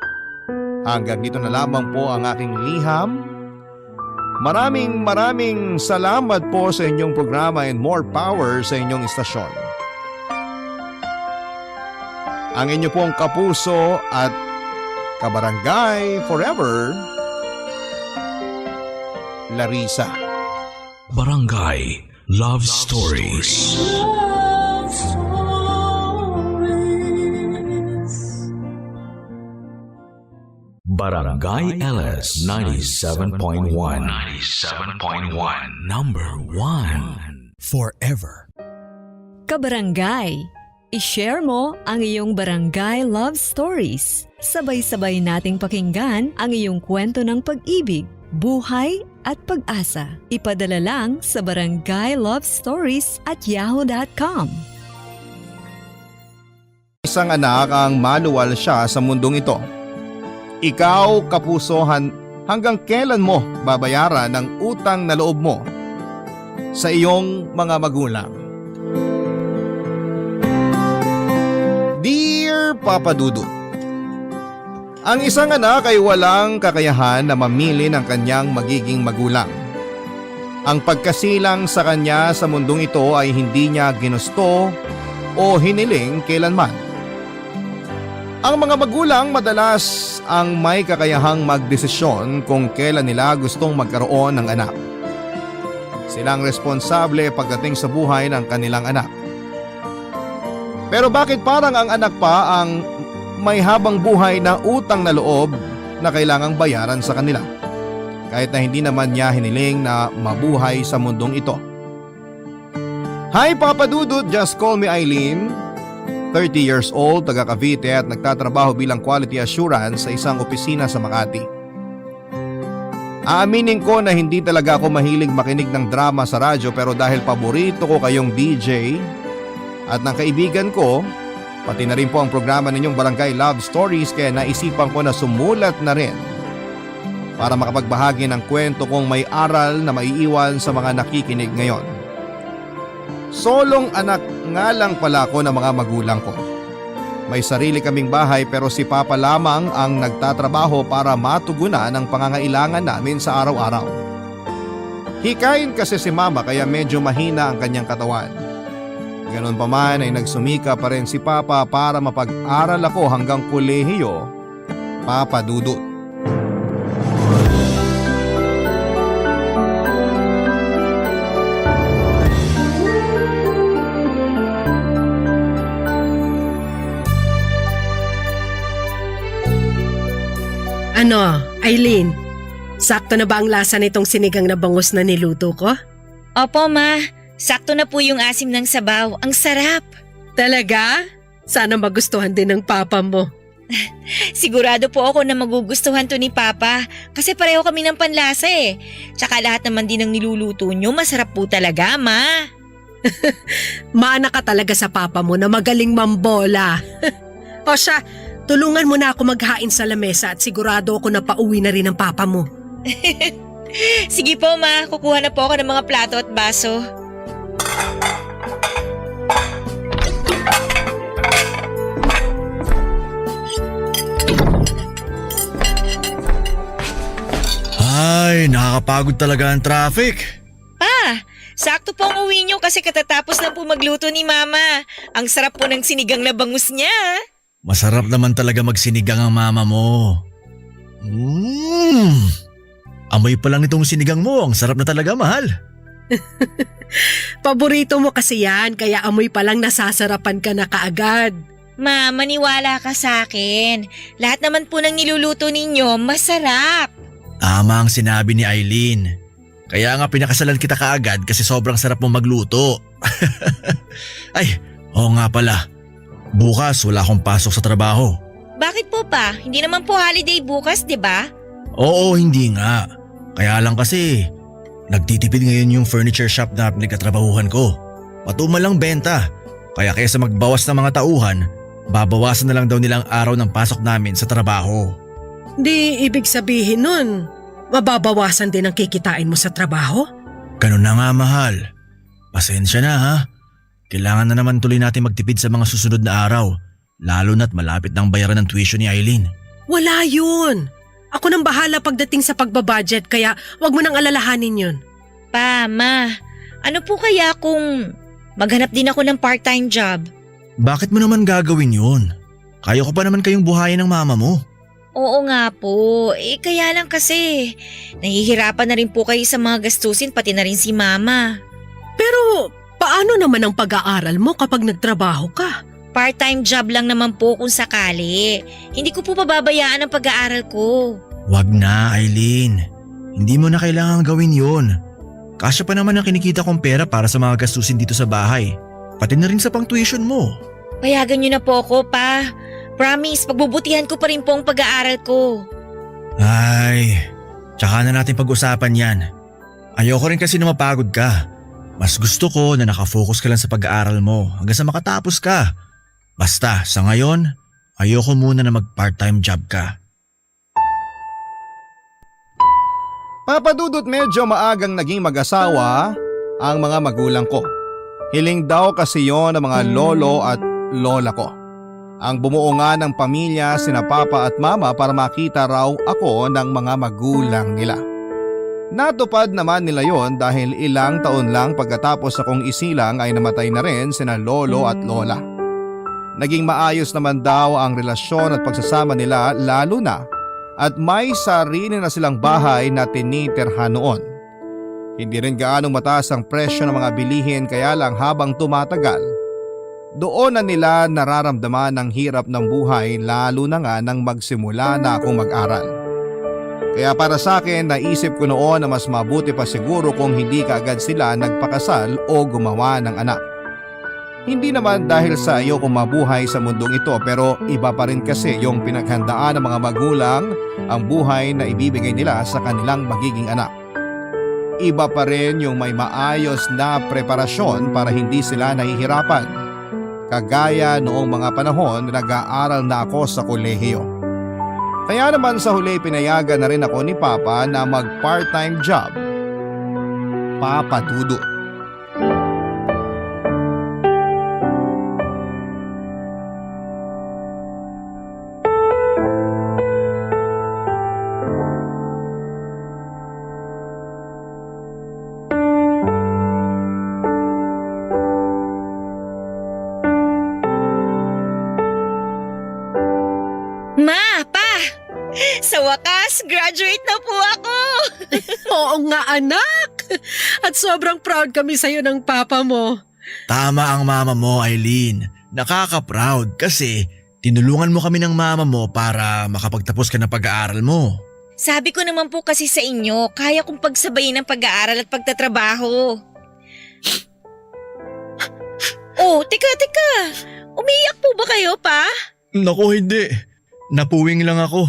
Hanggang dito na lamang po ang aking liham. Maraming salamat po sa inyong programa and more power sa inyong istasyon. Ang inyo pong kapuso at kabarangay forever, Larissa. Barangay Love Stories. Barangay LS 97.1. 97.1. Number 1. Forever. Kabarangay, i-share mo ang iyong barangay love stories. Sabay-sabay nating pakinggan ang iyong kwento ng pag-ibig, buhay at pag-asa. Ipadala lang sa barangaylovestories@yahoo.com. Isang anak ang maluwal siya sa mundong ito. Ikaw, kapusohan, hanggang kailan mo babayaran ang utang na loob mo sa iyong mga magulang? Dear Papa Dudut, ang isang anak ay walang kakayahan na mamili ng kanyang magiging magulang. Ang pagkasilang sa kanya sa mundong ito ay hindi niya ginusto o hiniling kailanman. Ang mga magulang madalas ang may kakayahang magdesisyon kung kailan nila gustong magkaroon ng anak. Sila ang responsable pagdating sa buhay ng kanilang anak. Pero bakit parang ang anak pa ang may habang buhay na utang na loob na kailangang bayaran sa kanila? Kahit na hindi naman niya hiniling na mabuhay sa mundong ito. Hi Papa Dudut, just call me Eileen. 30 years old, taga Cavite at nagtatrabaho bilang quality assurance sa isang opisina sa Makati. Aaminin ko na hindi talaga ako mahilig makinig ng drama sa radyo pero dahil paborito ko kayong DJ at ng kaibigan ko, pati na rin po ang programa ninyong Barangay Love Stories kaya naisipan ko na sumulat na rin para makapagbahagi ng kwento kong may aral na maiiwan sa mga nakikinig ngayon. Solong anak nga lang pala ako ng mga magulang ko. May sarili kaming bahay pero si Papa lamang ang nagtatrabaho para matugunan ang pangangailangan namin sa araw-araw. Hikain kasi si Mama kaya medyo mahina ang kanyang katawan. Ganon pa man ay nagsumika pa rin si Papa para mapag-aral ako hanggang kolehiyo, Papa Dudut. Ano, Eileen? Sakto na ba ang lasa nitong sinigang na bangus na niluto ko? Opo, Ma. Sakto na po yung asim ng sabaw. Ang sarap. Talaga? Sana magustuhan din ng papa mo. Sigurado po ako na magugustuhan to ni Papa. Kasi pareho kami ng panlasa eh. Tsaka lahat naman din ng niluluto nyo, masarap po talaga, Ma. Maana ka talaga sa papa mo na magaling mambola. O siya, tulungan mo na ako maghain sa lamesa at sigurado ako na pauwi na rin ang papa mo. Sige po, Ma. Kukuha na po ako ng mga plato at baso. Ay, nakakapagod talaga ang traffic. Pa, sakto po ang uwi nyo kasi katatapos lang po magluto ni Mama. Ang sarap po ng sinigang na bangus niya. Masarap naman talaga magsinigang ang mama mo. Amoy pa lang nitong sinigang mo, ang sarap na talaga, mahal. Paborito mo kasi yan, kaya amoy pa lang nasasarapan ka na kaagad. Ma, maniwala ka sa akin. Lahat naman po ng niluluto ninyo, masarap. Tama ang sinabi ni Eileen. Kaya nga pinakasalan kita kaagad kasi sobrang sarap mo magluto. Ay, oo nga pala. Bukas wala akong pasok sa trabaho. Bakit po pa? Hindi naman po holiday bukas, di ba? Oo, hindi nga. Kaya lang kasi, nagtitipid ngayon yung furniture shop na pinagkatrabahuhan ko. Matumal lang benta. Kaya kaysa magbawas ng mga tauhan, babawasan na lang daw nilang araw ng pasok namin sa trabaho. Di ibig sabihin nun, mababawasan din ang kikitain mo sa trabaho? Ganun na nga, mahal. Pasensya na ha. Kailangan na naman tuloy natin magtipid sa mga susunod na araw. Lalo na't malapit ng bayaran ng tuition ni Eileen. Wala yun. Ako nang bahala pagdating sa pagbabudget kaya wag mo nang alalahanin yun. Pa, Ma, ano po kaya kung maghanap din ako ng part-time job? Bakit mo naman gagawin yun? Kaya ko pa naman kayong buhayin ng mama mo. Oo nga po, kaya lang kasi nahihirapan na rin po kayo sa mga gastusin pati na rin si Mama. Pero paano naman ang pag-aaral mo kapag nagtrabaho ka? Part-time job lang naman po kung sakali. Hindi ko po pababayaan ang pag-aaral ko. Wag na, Eileen. Hindi mo na kailangan gawin yun. Kasya pa naman ang kinikita kong pera para sa mga gastusin dito sa bahay. Pati na rin sa pang-tuition mo. Payagan niyo na po ako, Pa. Promise, pagbubutihan ko pa rin po ang pag-aaral ko. Ay, tsaka na natin pag-usapan yan. Ayoko rin kasi na mapagod ka. Mas gusto ko na nakafocus ka lang sa pag-aaral mo hanggang sa makatapos ka. Basta, sa ngayon, ayoko muna na mag-part-time job ka. Papa Dudut, medyo maagang naging mag-asawa ang mga magulang ko. Hiling daw kasi yon ng mga lolo at lola ko. Ang bumuo nga ng pamilya sina papa at mama para makita raw ako ng mga magulang nila. Natupad naman nila yon dahil ilang taon lang pagkatapos akong isilang ay namatay na rin sina lolo at lola. Naging maayos naman daw ang relasyon at pagsasama nila lalo na at may sarili na silang bahay na tinitirhan noon. Hindi rin gaanong mataas ang presyo ng mga bilihin kaya lang habang tumatagal, doon na nila nararamdaman ang hirap ng buhay lalo na nga nang magsimula na akong mag-aral. Kaya para sa akin, naisip ko noon na mas mabuti pa siguro kung hindi kaagad sila nagpakasal o gumawa ng anak. Hindi naman dahil sa ayoko mabuhay sa mundong ito pero iba pa rin kasi yung pinaghandaan ng mga magulang ang buhay na ibibigay nila sa kanilang magiging anak. Iba pa rin yung may maayos na preparasyon para hindi sila nahihirapan. Kagaya noong mga panahon na nag-aaral na ako sa kolehiyo. Kaya naman sa huli pinayagan na rin ako ni Papa na mag-part-time job. Papa Dudut. Ma, Pa! Sa wakas, graduate na po ako! Oo nga anak! At sobrang proud kami sa'yo ng papa mo. Tama ang mama mo, Eileen. Nakaka-proud kasi Tinulungan mo kami ng mama mo para makapagtapos ka ng pag-aaral mo. Sabi ko naman po kasi sa inyo, kaya kong pagsabayin ng pag-aaral at pagtatrabaho. Oh, teka. Umiiyak po ba kayo, pa? Naku, hindi. Napuwing lang ako.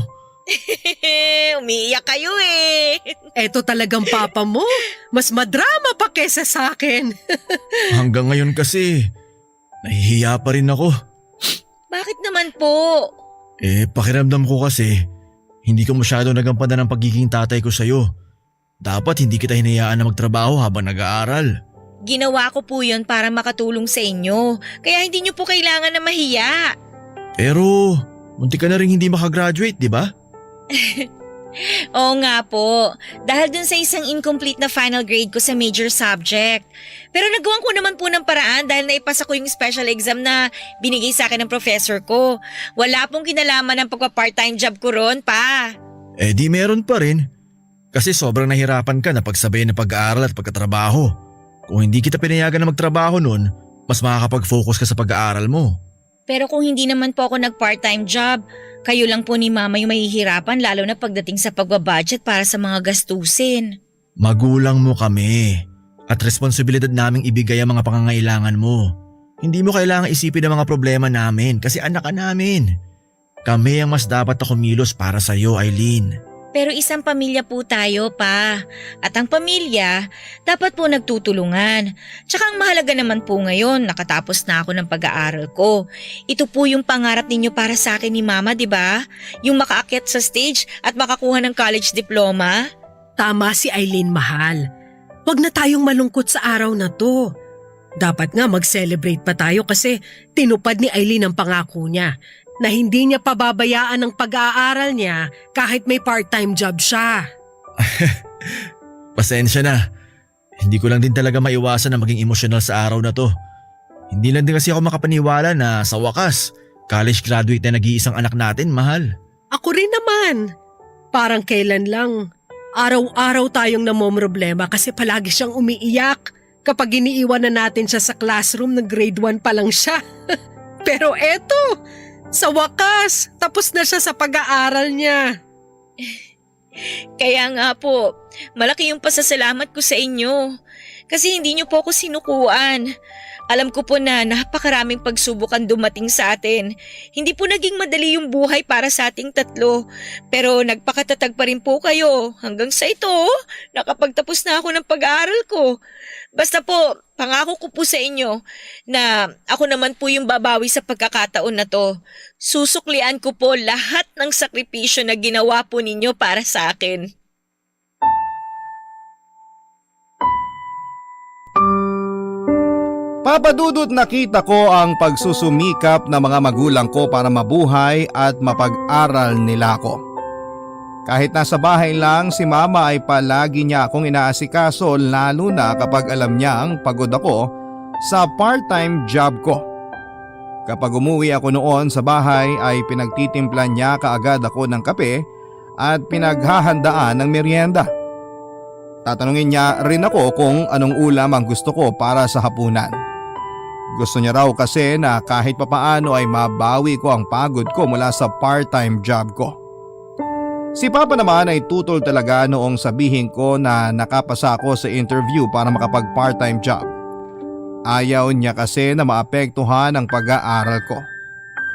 Umiiyak kayo eh. Eto talagang papa mo. Mas madrama pa kesa sa akin. Hanggang ngayon kasi, nahihiya pa rin ako. Bakit naman po? Pakiramdam ko kasi, hindi ko masyado nagampanan ng pagiging tatay ko sa'yo. Dapat hindi kita hinayaan na magtrabaho habang nag-aaral. Ginawa ko po yun para makatulong sa inyo. Kaya hindi nyo po kailangan na mahiya. Pero, munti ka na rin hindi makagraduate, di ba? Oo nga po. Dahil dun sa isang incomplete na final grade ko sa major subject. Pero nagawan ko naman po ng paraan dahil naipasa ko yung special exam na binigay sa akin ng professor ko. Wala pong kinalaman ng pagpa-part-time job ko ron, pa. Di meron pa rin. Kasi sobrang nahirapan ka na pagsabayin ng pag-aaral at pagkatrabaho. Kung hindi kita pinayagan na magtrabaho nun, mas makakapag-focus ka sa pag-aaral mo. Pero kung hindi naman po ako nag-part-time job, kayo lang po ni mama yung mahihirapan lalo na pagdating sa pagbabudget para sa mga gastusin. Magulang mo kami at responsibilidad naming ibigay ang mga pangangailangan mo. Hindi mo kailangang isipin ang mga problema namin kasi anak ka namin. Kami ang mas dapat na kumilos para sa'yo, Eileen. Pero isang pamilya po tayo, pa. At ang pamilya, dapat po nagtutulungan. Tsaka ang mahalaga naman po ngayon, nakatapos na ako ng pag-aaral ko. Ito po yung pangarap ninyo para sa akin ni mama, di ba? Yung makaakyat sa stage at makakuha ng college diploma. Tama si Eileen, mahal. Huwag na tayong malungkot sa araw na to. Dapat nga mag-celebrate pa tayo kasi tinupad ni Eileen ang pangako niya na hindi niya pababayaan ang pag-aaral niya kahit may part-time job siya. Pasensya na. Hindi ko lang din talaga maiwasan na maging emosyonal sa araw na to. Hindi lang din kasi ako makapaniwala na sa wakas, college graduate na nag-iisang anak natin, mahal. Ako rin naman. Parang kailan lang. Araw-araw tayong namomroblema kasi palagi siyang umiiyak kapag iniiwan na natin siya sa classroom ng grade 1 pa lang siya. Pero eto, sa wakas, tapos na siya sa pag-aaral niya. Kaya nga po, malaki yung pasasalamat ko sa inyo. Kasi hindi niyo po ako sinukuan. Alam ko po na napakaraming pagsubok ang dumating sa atin. Hindi po naging madali yung buhay para sa ating tatlo. Pero nagpakatatag pa rin po kayo. Hanggang sa ito, nakapagtapos na ako ng pag-aaral ko. Basta po, pangako ko po sa inyo na ako naman po yung babawi sa pagkakataon na to. Susuklian ko po lahat ng sakripisyo na ginawa po ninyo para sa akin. Papa Dudut, nakita ko ang pagsusumikap ng mga magulang ko para mabuhay at mapag-aral nila ako. Kahit nasa bahay lang, si mama ay palagi niya akong inaasikaso lalo na kapag alam niyang pagod ako sa part-time job ko. Kapag umuwi ako noon sa bahay ay pinagtitimplan niya kaagad ako ng kape at pinaghahandaan ng merienda. Tatanungin niya rin ako kung anong ulam ang gusto ko para sa hapunan. Gusto niya raw kasi na kahit papaano ay mabawi ko ang pagod ko mula sa part-time job ko. Si Papa naman ay tutol talaga noong sabihin ko na nakapasa ako sa interview para makapag part-time job. Ayaw niya kasi na maapektuhan ang pag-aaral ko.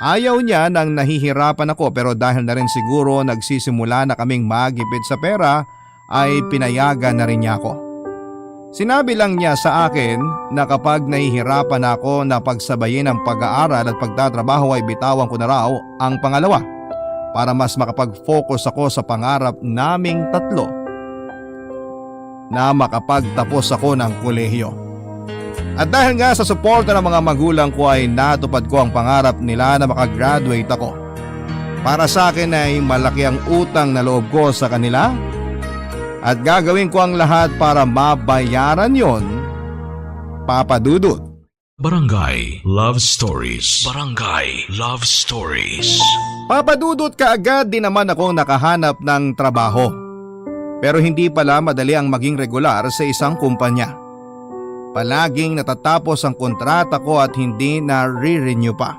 Ayaw niya nang nahihirapan ako pero dahil na rin siguro nagsisimula na kaming magipid sa pera ay pinayagan na rin niya ako. Sinabi lang niya sa akin na kapag nahihirapan ako na pagsabayin ang pag-aaral at pagtatrabaho ay bitawan ko na raw ang pangalawa para mas makapag-focus ako sa pangarap naming tatlo na makapagtapos ako ng kolehiyo. At dahil nga sa suporta ng mga magulang ko ay natupad ko ang pangarap nila na makagraduate ako. Para sa akin ay malaki ang utang na loob ko sa kanila at gagawin ko ang lahat para mabayaran yon, Papa Dudut. Barangay Love Stories. Barangay Love Stories. Papa Dudut, kaagad din naman akong nakahanap ng trabaho. Pero hindi pala madali ang maging regular sa isang kumpanya. Palaging natatapos ang kontrata ko at hindi na re-renew pa.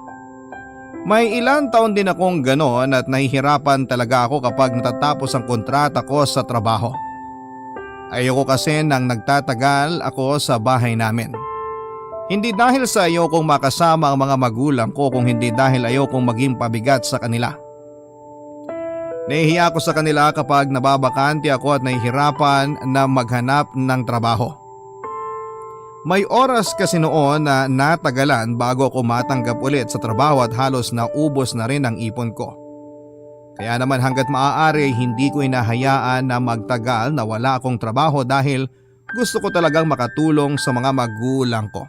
May ilang taon din akong ganon at nahihirapan talaga ako kapag natatapos ang kontrata ko sa trabaho. Ayoko kasi nang nagtatagal ako sa bahay namin. Hindi dahil sa ayokong makasama ang mga magulang ko, kung hindi dahil ayokong maging pabigat sa kanila. Nahihiya ako sa kanila kapag nababakante ako at nahihirapan na maghanap ng trabaho. May oras kasi noon na natagalan bago ako matanggap ulit sa trabaho at halos naubos na rin ang ipon ko. Kaya naman hanggat maaari hindi ko inahayaan na magtagal na wala akong trabaho dahil gusto ko talagang makatulong sa mga magulang ko.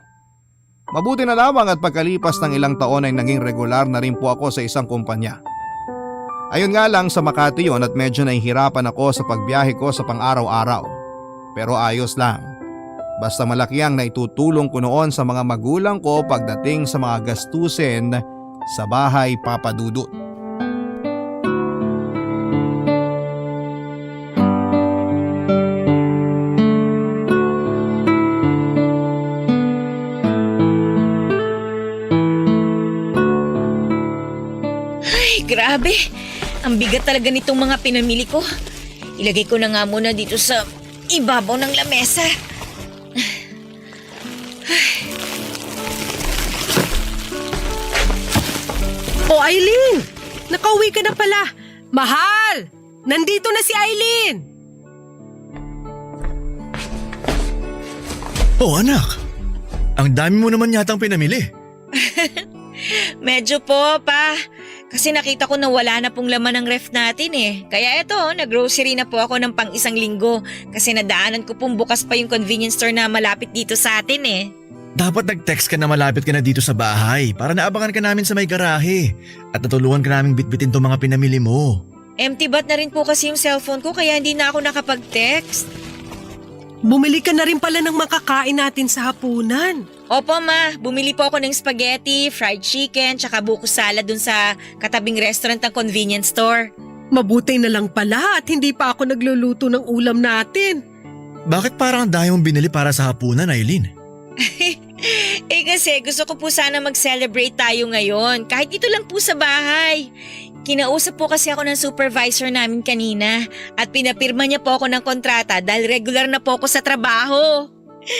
Mabuti na lamang at pagkalipas ng ilang taon ay naging regular na rin po ako sa isang kumpanya. Ayun nga lang sa Makati yon at medyo nahihirapan ako sa pagbiyahe ko sa pang-araw-araw. Pero ayos lang. Basta malaki ang naitutulong ko noon sa mga magulang ko pagdating sa mga gastusin sa bahay, Papa Dudut. Ay, grabe. Ang bigat talaga nitong mga pinamili ko. Ilagay ko na nga muna dito sa ibabaw ng lamesa. O Aileen! Nakauwi ka na pala! Mahal! Nandito na si Aileen! Oh anak, ang dami mo naman yatang pinamili. Medyo po, pa. Kasi nakita ko na wala na pong laman ng ref natin eh. Kaya eto, nag-grocery na po ako ng pang isang linggo. Kasi nadaanan ko pong bukas pa yung convenience store na malapit dito sa atin eh. Dapat nag-text ka na malapit ka na dito sa bahay para naabangan ka namin sa may garahe at natulungan ka naming bitbitin tong mga pinamili mo. Empty bat na rin po kasi yung cellphone ko kaya hindi na ako nakapag-text. Bumili ka na rin pala ng makakain natin sa hapunan. Opo ma, bumili po ako ng spaghetti, fried chicken, tsaka buko salad dun sa katabing restaurant ng convenience store. Mabuti na lang pala at hindi pa ako nagluluto ng ulam natin. Bakit parang ang dami mong binili para sa hapunan, Aileen? Kasi gusto ko po sana mag-celebrate tayo ngayon, kahit ito lang po sa bahay. Kinausap po kasi ako ng supervisor namin kanina at pinapirma niya po ako ng kontrata dahil regular na po ako sa trabaho.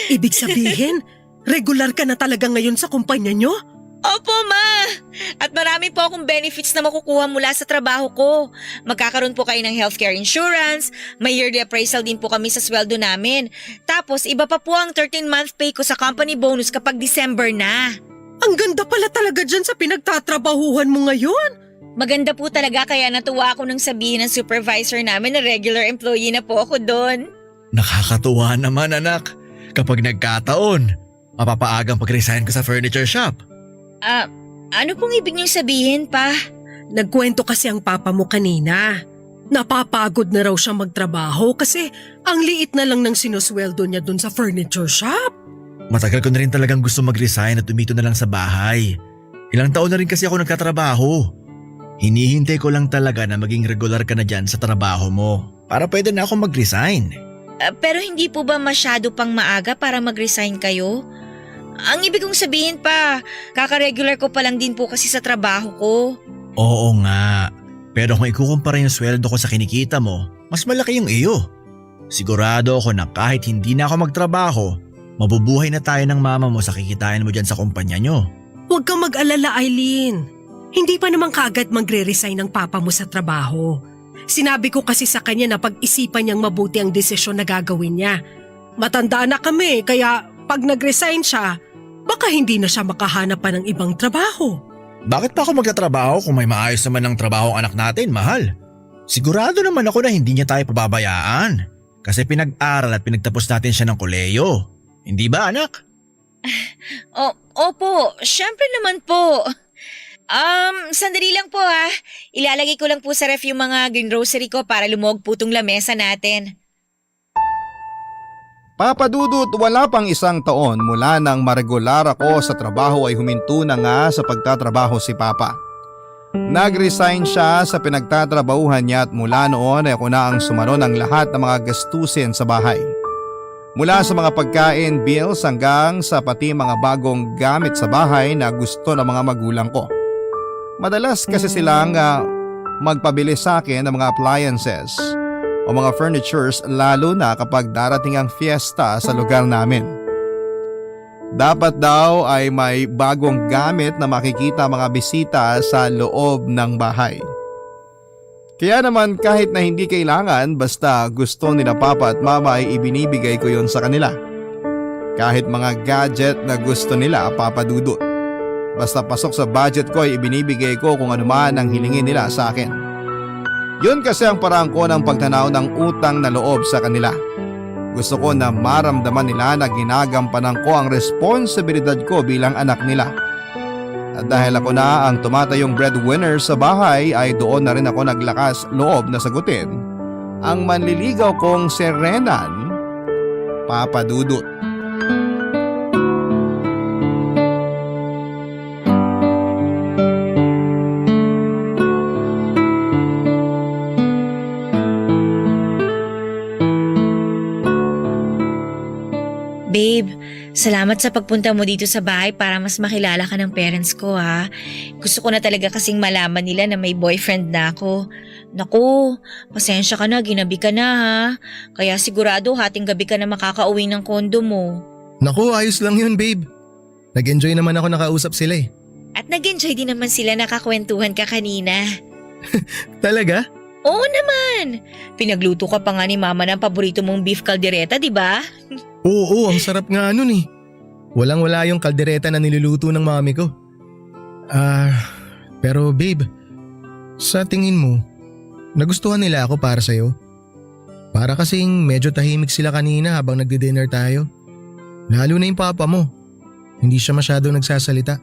Ibig sabihin, regular ka na talaga ngayon sa kumpanya nyo? Opo ma! At marami po akong benefits na makukuha mula sa trabaho ko. Magkakaroon po kayo ng healthcare insurance, may yearly appraisal din po kami sa sweldo namin. Tapos iba pa po ang 13-month pay ko sa company bonus kapag December na. Ang ganda pala talaga dyan sa pinagtatrabahuhan mo ngayon. Maganda po talaga kaya natuwa ako nang sabihin ng supervisor namin na regular employee na po ako doon. Nakakatuwa naman anak. Kapag nagkataon, mapapaagang pag-resign ka sa furniture shop. Ano pong ibig niyong sabihin pa? Nagkwento kasi ang papa mo kanina. Napapagod na raw siya magtrabaho kasi ang liit na lang ng sinusweldo niya dun sa furniture shop. Matagal ko na rin talagang gusto mag-resign at tumito na lang sa bahay. Ilang taon na rin kasi ako nagkatrabaho. Hinihintay ko lang talaga na maging regular ka na dyan sa trabaho mo para pwede na ako mag-resign. Pero hindi po ba masyado pang maaga para mag-resign kayo? Ang ibig kong sabihin pa, kaka-regular ko pa lang din po kasi sa trabaho ko. Oo nga, pero kung ikukumpara yung sweldo ko sa kinikita mo, mas malaki yung iyo. Sigurado ako na kahit hindi na ako magtrabaho, mabubuhay na tayo ng mama mo sa kikitain mo dyan sa kumpanya nyo. Huwag kang mag-alala, Aileen. Hindi pa naman kaagad magre-resign ng papa mo sa trabaho. Sinabi ko kasi sa kanya na pag-isipan niyang mabuti ang desisyon na gagawin niya. Matanda na kami kaya pag nag-resign siya, baka hindi na siya makahanap pa ng ibang trabaho. Bakit pa ako magtatrabaho kung may maayos naman ng trabaho ang anak natin, mahal? Sigurado naman ako na hindi niya tayo pababayaan. Kasi pinag-aral at pinagtapos natin siya ng koleyo. Hindi ba, anak? Opo, syempre naman po. Sandali lang po ha. Ilalagay ko lang po sa ref yung mga grocery ko para lumuwag po tong lamesa natin. Papa Dudut, wala pang isang taon mula nang maregular ako sa trabaho ay huminto na nga sa pagtatrabaho si Papa. Nag-resign siya sa pinagtatrabahuhan niya at mula noon ay ako na ang sumalo ng lahat ng mga gastusin sa bahay. Mula sa mga pagkain, bills hanggang sa pati mga bagong gamit sa bahay na gusto ng mga magulang ko. Madalas kasi silang magpabili sa akin ng mga appliances o mga furnitures lalo na kapag darating ang fiesta sa lugar namin. Dapat daw ay may bagong gamit na makikita mga bisita sa loob ng bahay. Kaya naman kahit na hindi kailangan basta gusto nila papa at mama ay ibinibigay ko yon sa kanila. Kahit mga gadget na gusto nila, Papa Dudut. Basta pasok sa budget ko ay ibinibigay ko kung ano man ang hilingin nila sa akin. Yun kasi ang parang ko ng pagtanaw ng utang na loob sa kanila. Gusto ko na maramdaman nila na ginagampanan ko ang responsibilidad ko bilang anak nila. At dahil ako na ang tumatayong breadwinner sa bahay ay doon na rin ako naglakas loob na sagutin ang manliligaw kong si Renan, Papa Dudut. Babe, salamat sa pagpunta mo dito sa bahay para mas makilala ka ng parents ko ha. Gusto ko na talaga kasing malaman nila na may boyfriend na ako. Naku, pasensya ka na, ginabi ka na ha. Kaya sigurado hating gabi ka na makakauwi ng kondo mo. Naku, ayos lang yun babe. Nag-enjoy naman ako nakausap sila eh. At nag-enjoy din naman sila nakakwentuhan ka kanina. Talaga? Oo naman! Pinagluto ka pa nga ni mama ng paborito mong beef caldereta, di ba? Oo, ang sarap nga nun eh. Walang-wala yung kaldereta na niluluto ng mami ko. Pero babe, sa tingin mo, nagustuhan nila ako para sa'yo? Para kasing medyo tahimik sila kanina habang nagdi-dinner tayo. Lalo na yung papa mo. Hindi siya masyadong nagsasalita.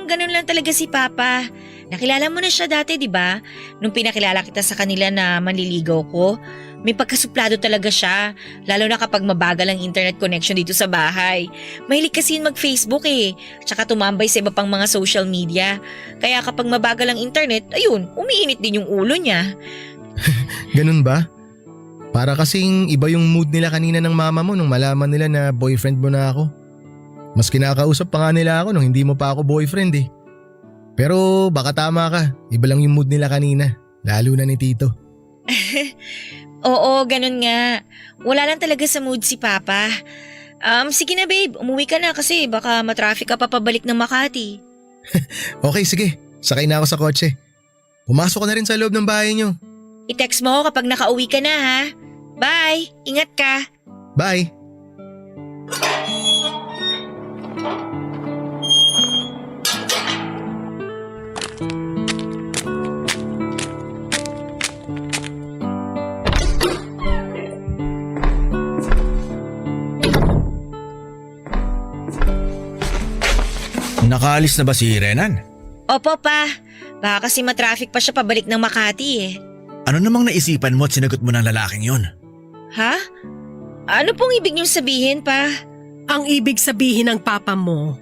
Ganun lang talaga si Papa. Nakilala mo na siya dati, di ba? Nung pinakilala kita sa kanila na manliligaw ko, may pagkasuplado talaga siya. Lalo na kapag mabagal ang internet connection dito sa bahay. Mahilig kasi yun mag-Facebook eh. Tsaka tumambay sa iba pang mga social media. Kaya kapag mabagal ang internet, ayun, umiinit din yung ulo niya. Ganun ba? Para kasing iba yung mood nila kanina ng mama mo nung malaman nila na boyfriend mo na ako. Mas kinakausap pa nga nila ako nung hindi mo pa ako boyfriend eh. Pero baka tama ka, iba lang yung mood nila kanina, lalo na ni Tito. Oo, ganun nga. Wala lang talaga sa mood si Papa. Sige na babe, umuwi ka na kasi baka matraffic ka pa pabalik ng Makati. Okay, sige. Sakay na ako sa kotse. Pumasok ka na rin sa loob ng bahay niyo. I-text mo ako kapag nakauwi ka na ha. Bye! Ingat ka! Bye! Nakaalis na ba si Renan? Opo pa, baka kasi matraffic pa siya pabalik ng Makati eh. Ano namang naisipan mo at sinagot mo ng lalaking yon? Ha? Ano pong ibig niyong sabihin pa? Ang ibig sabihin ng papa mo,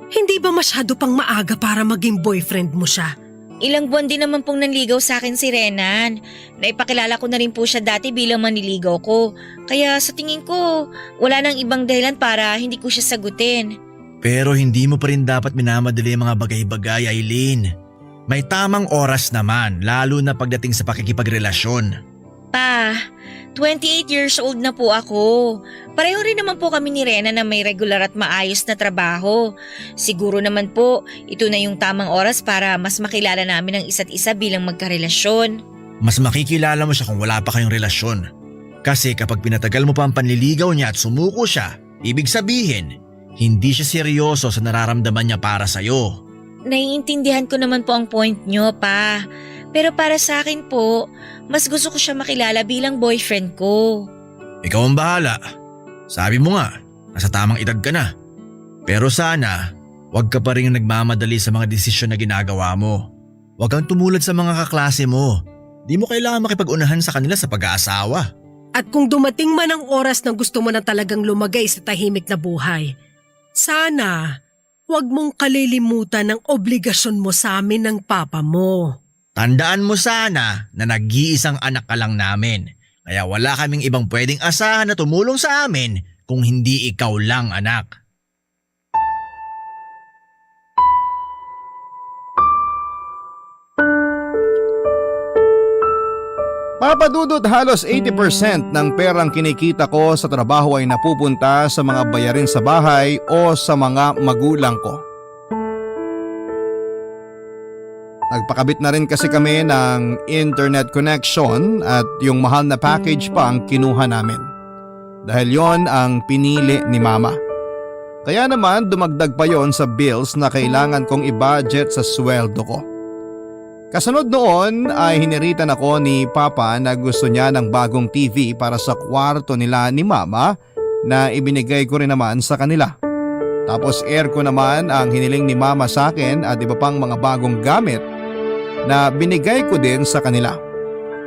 hindi ba masyado pang maaga para maging boyfriend mo siya? Ilang buwan din naman pong nanligaw sa akin si Renan. Naipakilala ko na rin po siya dati bilang manliligaw ko. Kaya sa tingin ko, wala nang ibang dahilan para hindi ko siya sagutin. Pero hindi mo pa rin dapat minamadali ang mga bagay-bagay, Aileen. May tamang oras naman, lalo na pagdating sa pakikipagrelasyon. Pa, 28 years old na po ako. Pareho rin naman po kami ni Rena na may regular at maayos na trabaho. Siguro naman po, ito na yung tamang oras para mas makilala namin ang isa't isa bilang magkarelasyon. Mas makikilala mo siya kung wala pa kayong relasyon. Kasi kapag pinatagal mo pa ang panliligaw niya at sumuko siya, ibig sabihin, hindi siya seryoso sa nararamdaman niya para sa'yo. Naiintindihan ko naman po ang point nyo, pa. Pero para sa akin po, mas gusto ko siya makilala bilang boyfriend ko. Ikaw ang bahala. Sabi mo nga, nasa tamang edad ka na. Pero sana, huwag ka pa rin nagmamadali sa mga desisyon na ginagawa mo. Huwag kang tumulad sa mga kaklase mo. Di mo kailangan makipag-unahan sa kanila sa pag-aasawa. At kung dumating man ang oras na gusto mo na talagang lumagay sa tahimik na buhay, sana, huwag mong kalilimutan ang obligasyon mo sa amin ng papa mo. Tandaan mo sana na nag-iisang anak ka lang namin. Kaya wala kaming ibang pwedeng asahan na tumulong sa amin kung hindi ikaw lang, anak. Papa Dudut, halos 80% ng perang kinikita ko sa trabaho ay napupunta sa mga bayarin sa bahay o sa mga magulang ko. Nagpakabit na rin kasi kami ng internet connection at yung mahal na package pa ang kinuha namin. Dahil yon ang pinili ni Mama. Kaya naman dumagdag pa yon sa bills na kailangan kong i-budget sa sweldo ko. Kasunod noon ay hiniritan ako ni Papa na gusto niya ng bagong TV para sa kwarto nila ni Mama na ibinigay ko rin naman sa kanila. Tapos aircon naman ang hiniling ni Mama sa akin at iba pang mga bagong gamit na binigay ko din sa kanila.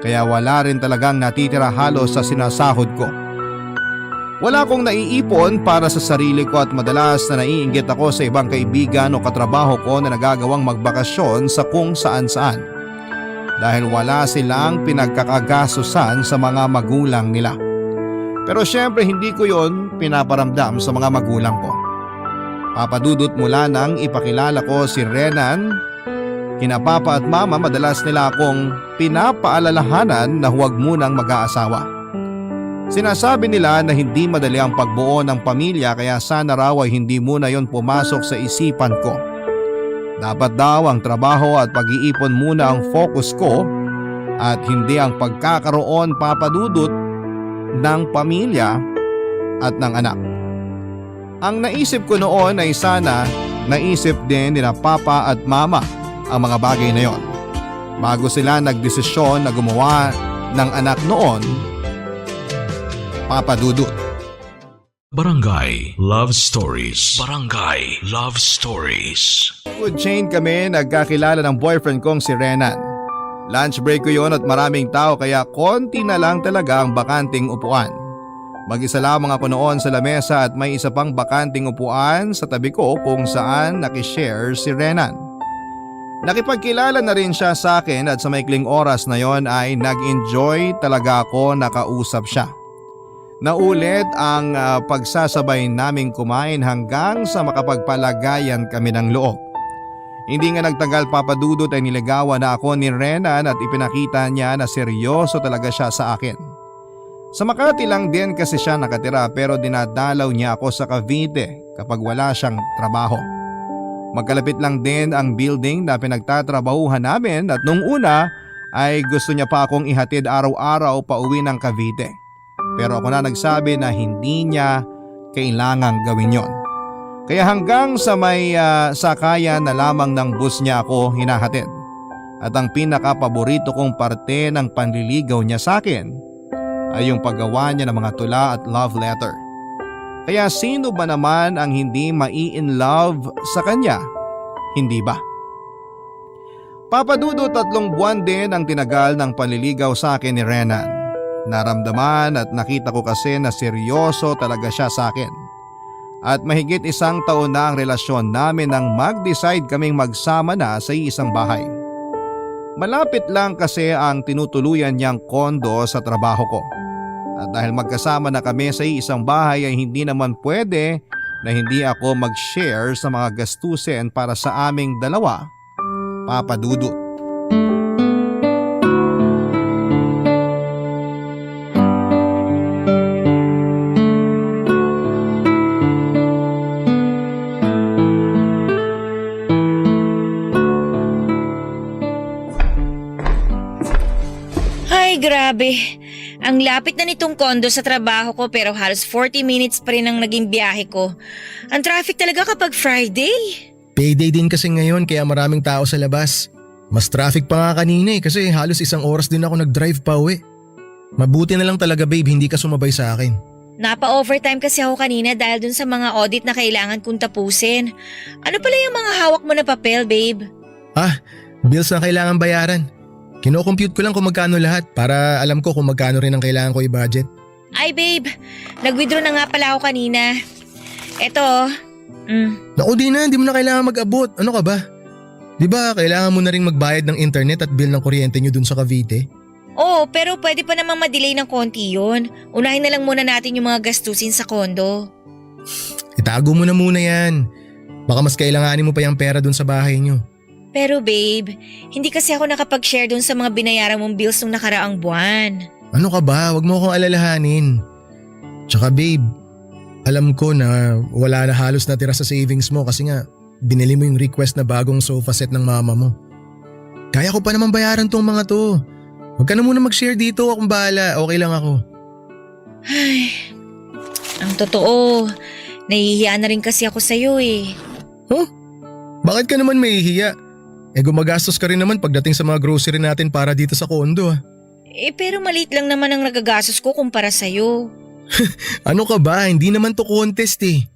Kaya wala rin talagang natitira halos sa sinasahod ko. Wala akong naiipon para sa sarili ko at madalas na naiinggit ako sa ibang kaibigan o katrabaho ko na nagagawang magbakasyon sa kung saan-saan. Dahil wala silang pinagkakagasusan sa mga magulang nila. Pero syempre hindi ko yon pinaparamdam sa mga magulang ko. Papa Dudut, mula nang ipakilala ko si Renan, kina Papa at Mama, madalas nila akong pinapaalalahanan na huwag munang mag-aasawa. Sinasabi nila na hindi madali ang pagbuo ng pamilya kaya sana raw ay hindi muna yon pumasok sa isipan ko. Dapat daw ang trabaho at pag-iipon muna ang focus ko at hindi ang pagkakaroon, Papa Dudut, ng pamilya at ng anak. Ang naisip ko noon ay sana naisip din nila Papa at Mama ang mga bagay na yon bago sila nagdesisyon na gumawa ng anak noon, Papa Dudut. Barangay Love Stories. Barangay Love Stories. Food chain kami nagkakilala ng boyfriend kong si Renan. Lunch break ko yon at maraming tao kaya konti na lang talaga ang bakanting upuan. Mag-isa lamang ako noon sa lamesa at may isa pang bakanting upuan sa tabi ko kung saan nakishare si Renan. Nakipagkilala na rin siya sa akin at sa maikling oras na yon ay nag-enjoy talaga ako nakausap siya. Naulit ang pagsasabay naming kumain hanggang sa makapagpalagayan kami ng loob. Hindi nga nagtagal, Papa Dudut, ay niligawan na ako ni Renan at ipinakita niya na seryoso talaga siya sa akin. Sa Makati lang din kasi siya nakatira pero dinadalaw niya ako sa Cavite kapag wala siyang trabaho. Magkalapit lang din ang building na pinagtatrabahuhan namin at nung una ay gusto niya pa akong ihatid araw-araw pa uwi ng Cavite. Pero ako na nagsabi na hindi niya kailangang gawin yon. Kaya hanggang sa may sakayan na lamang ng bus niya ako hinahatid. At ang pinaka-paborito kong parte ng panliligaw niya sa akin ay yung paggawa niya ng mga tula at love letter. Kaya sino ba naman ang hindi mai-in love sa kanya? Hindi ba? Papa Dudut, 3 buwan din ang tinagal ng panliligaw sa akin ni Renan. Naramdaman at nakita ko kasi na seryoso talaga siya sa akin. At mahigit 1 taon na ang relasyon namin nang mag-decide kaming magsama na sa isang bahay. Malapit lang kasi ang tinutuluyan niyang kondo sa trabaho ko. At dahil magkasama na kami sa isang bahay ay hindi naman pwede na hindi ako mag-share sa mga gastusin para sa aming dalawa, Papa Dudut. Ay, grabe. Ang lapit na nitong kondo sa trabaho ko pero halos 40 minutes pa rin ang naging biyahe ko. Ang traffic talaga kapag Friday. Payday din kasi ngayon kaya maraming tao sa labas. Mas traffic pa nga kanina kasi halos 1 oras din ako nag-drive pa uwi. Mabuti na lang talaga, babe, hindi ka sumabay sa akin. Napa-overtime kasi ako kanina dahil dun sa mga audit na kailangan kong tapusin. Ano pala yung mga hawak mo na papel, babe? Bills na kailangan bayaran. Kino-compute ko lang kung magkano lahat para alam ko kung magkano rin ang kailangan ko i-budget. Ay, babe. Nag-withdraw na nga pala ako kanina. Eto. Naku, di mo na kailangan mag-abot. Ano ka ba? Di ba kailangan mo na rin magbayad ng internet at bill ng kuryente nyo dun sa Cavite? Oo, pero pwede pa namang madelay ng konti yun. Unahin na lang muna natin yung mga gastusin sa kondo. Itago mo na muna yan. Baka mas kailanganin mo pa yung pera dun sa bahay nyo. Pero babe, hindi kasi ako nakapag-share dun sa mga binayaran mong bills nung nakaraang buwan. Ano ka ba? Huwag mo akong alalahanin. Tsaka babe, alam ko na wala na halos natira sa savings mo kasi nga binili mo yung request na bagong sofa set ng mama mo. Kaya ko pa naman bayaran tong mga to. Huwag ka na muna mag-share dito, akong bahala. Okay lang ako. Ay, ang totoo, nahihiya na rin kasi ako sa'yo eh. Huh? Bakit ka naman mahihiya? Gumagastos ka rin naman pagdating sa mga grocery natin para dito sa kondo ah. Pero maliit lang naman ang nagagastos ko kumpara sa'yo. Ano ka ba? Hindi naman to contest eh.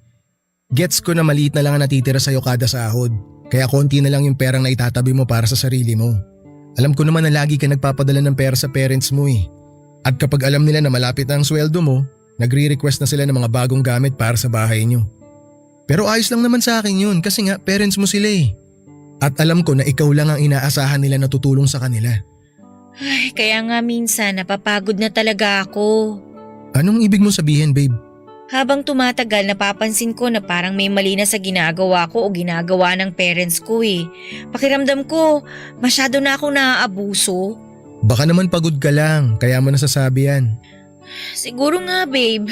Gets ko na maliit na lang ang natitira sa'yo kada sahod. Kaya konti na lang yung perang na itatabi mo para sa sarili mo. Alam ko naman na lagi ka nagpapadala ng pera sa parents mo eh. At kapag alam nila na malapit na ang sweldo mo, nagre-request na sila ng mga bagong gamit para sa bahay nyo. Pero ayos lang naman sa akin yun kasi nga parents mo sila eh. At alam ko na ikaw lang ang inaasahan nila na tutulong sa kanila. Ay, kaya nga minsan napapagod na talaga ako. Anong ibig mong sabihin babe? Habang tumatagal napapansin ko na parang may mali na sa ginagawa ko o ginagawa ng parents ko eh. Pakiramdam ko, masyado na akong naaabuso. Baka naman pagod ka lang, kaya mo nasasabi yan. Siguro nga babe.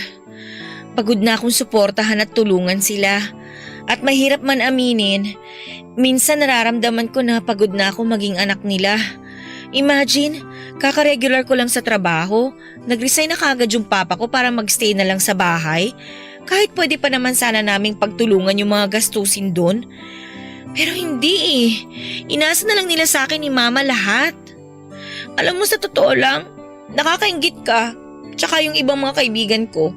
Pagod na akong suportahan at tulungan sila. At mahirap man aminin, minsan nararamdaman ko na pagod na ako maging anak nila. Imagine, kaka-regular ko lang sa trabaho, nag-resign na kagad yung papa ko para magstay na lang sa bahay. Kahit pwede pa naman sana naming pagtulungan yung mga gastusin doon. Pero hindi eh, inasa na lang nila sa akin ni mama lahat. Alam mo sa totoo lang, nakakainggit ka, tsaka yung ibang mga kaibigan ko.